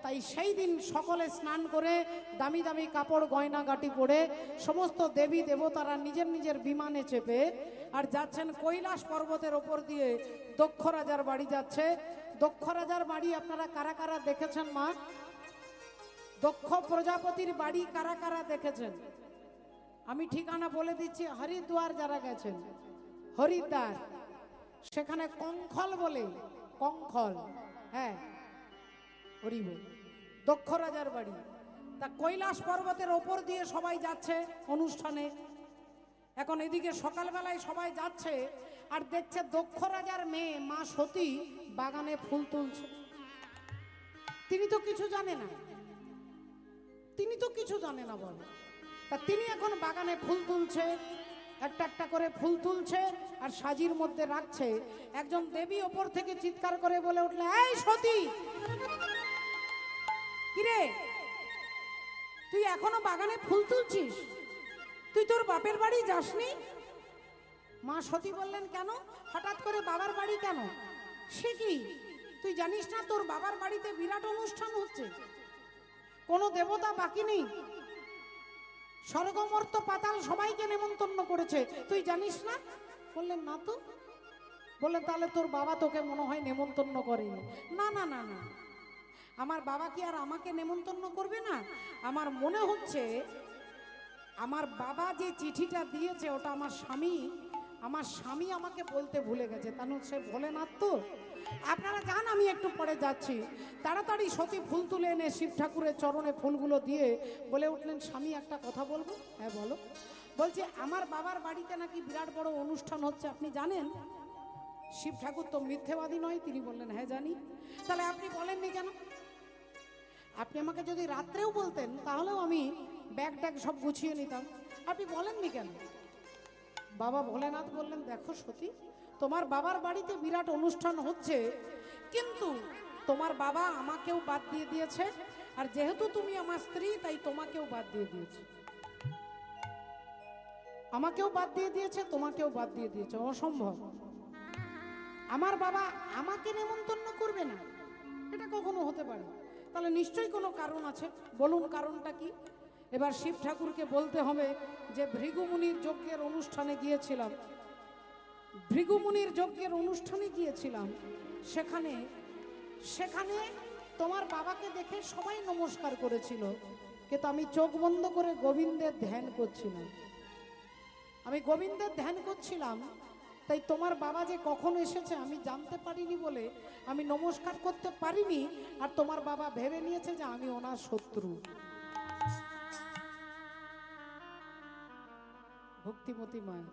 তাই সেই দিন সকলে স্নান করে দামি দামি কাপড় গয়না গাটি পরে সমস্ত দেবী দেবতারা নিজের নিজের বিমানে চেপে আর যাচ্ছেন কৈলাস পর্বতের ওপর দিয়ে দক্ষ রাজার বাড়ি যাচ্ছে। দক্ষ রাজার বাড়ি আপনারা কারা কারা দেখেছেন মা? দক্ষ প্রজাপতির বাড়ি কারা কারা দেখেছেন? আমি ঠিকানা বলে দিচ্ছি, হরিদ্বার যারা গেছেন, হরিদ্বার, সেখানে কঙ্খল বলে, কঙ্খল, হ্যাঁ হরিব, দক্ষ রাজার বাড়ি। তা কৈলাস পর্বতের ওপর দিয়ে সবাই যাচ্ছে অনুষ্ঠানে। এখন এদিকে সকালবেলায় সবাই যাচ্ছে আর দেখছে দক্ষ রাজার মেয়ে মা সতী বাগানে ফুল তুলছে। তিনি তো কিছু জানে না, তিনি তো কিছু জানে না বলে। তা তিনি এখন বাগানে ফুল তুলছে, একটা একটা করে ফুল তুলছে আর সাজির মধ্যে রাখছে। একজন দেবী ওপর থেকে চিৎকার করে বলে উঠলে, এই সতী, কিরে তুই এখনো বাগানে ফুল তুলছিস? তুই তোর বাপের বাড়ি যাসনি? মা সতী বললেন, কেন হঠাৎ করে বাবার বাড়ি কেন? সে কি, তুই জানিস না তোর বাবার বাড়িতে বিরাট অনুষ্ঠান হচ্ছে, কোনো দেবতা বাকি নেই, স্বর্গমর্ত পাতাল সবাইকে নেমন্তন্ন করেছে, তুই জানিস না? বললেন না তো। বললেন তাহলে তোর বাবা তোকে মনে হয় নেমন্তন্ন করেনি। না না না না, আমার বাবা কি আর আমাকে নেমন্তন্ন করবে না? আমার মনে হচ্ছে আমার বাবা যে চিঠিটা দিয়েছে ওটা আমার স্বামী আমাকে বলতে ভুলে গেছে, তা সে ভোলেনাথ তো। আপনারা যান, আমি একটু পরে যাচ্ছি। তাড়াতাড়ি সতী ফুল তুলে এনে শিব ঠাকুরের চরণে ফুলগুলো দিয়ে বলে উঠলেন, স্বামী একটা কথা বলবো। হ্যাঁ বলো। বলছে আমার বাবার বাড়িতে নাকি বিরাট বড় অনুষ্ঠান হচ্ছে, আপনি জানেন? শিব ঠাকুর তো মিথ্যেবাদী নয়, তিনি বললেন হ্যাঁ জানি। তাহলে আপনি বলেননি কেন? আপনি আমাকে যদি রাত্রেও বলতেন তাহলেও আমি ব্যাগ ট্যাগ সব গুছিয়ে নিতাম, আপনি বলেননি কেন? বাবা ভোলেনাথ বললেন, দেখো সতী, তোমার বাবার বাড়িতে বিরাট অনুষ্ঠান হচ্ছে, কিন্তু তোমার বাবা আমাকেও বাদ দিয়ে দিয়েছে, আর যেহেতু তুমি আমার স্ত্রী তাই তোমাকেও বাদ দিয়ে দিয়েছে। আমাকেও বাদ দিয়ে দিয়েছে, তোমাকেও বাদ দিয়ে দিয়েছে, অসম্ভব। আমার বাবা আমাকে নেমন্তন্ন করবে না, এটা কখনো হতে পারে? তাহলে নিশ্চয়ই কোনো কারণ আছে, বলুন কারণটা কি? এবার শিব ঠাকুরকে বলতে হবে যে ভৃগুমুনির যজ্ঞের অনুষ্ঠানে গিয়েছিলাম, ভৃগুমুনির যজ্ঞের অনুষ্ঠানে গিয়েছিলাম, সেখানে তোমার বাবাকে দেখে সবাই নমস্কার করেছিল, কিন্তু আমি চোখ বন্ধ করে গোবিন্দের ধ্যান করছিলাম। আমি গোবিন্দের ধ্যান করছিলাম, তাই তোমার বাবা যে কখন এসেছে আমি জানতে পারিনি বলে আমি নমস্কার করতে পারিনি, আর তোমার বাবা ভেবে নিয়েছে যে আমি ওনার শত্রু। ভক্তিমতী মায়ের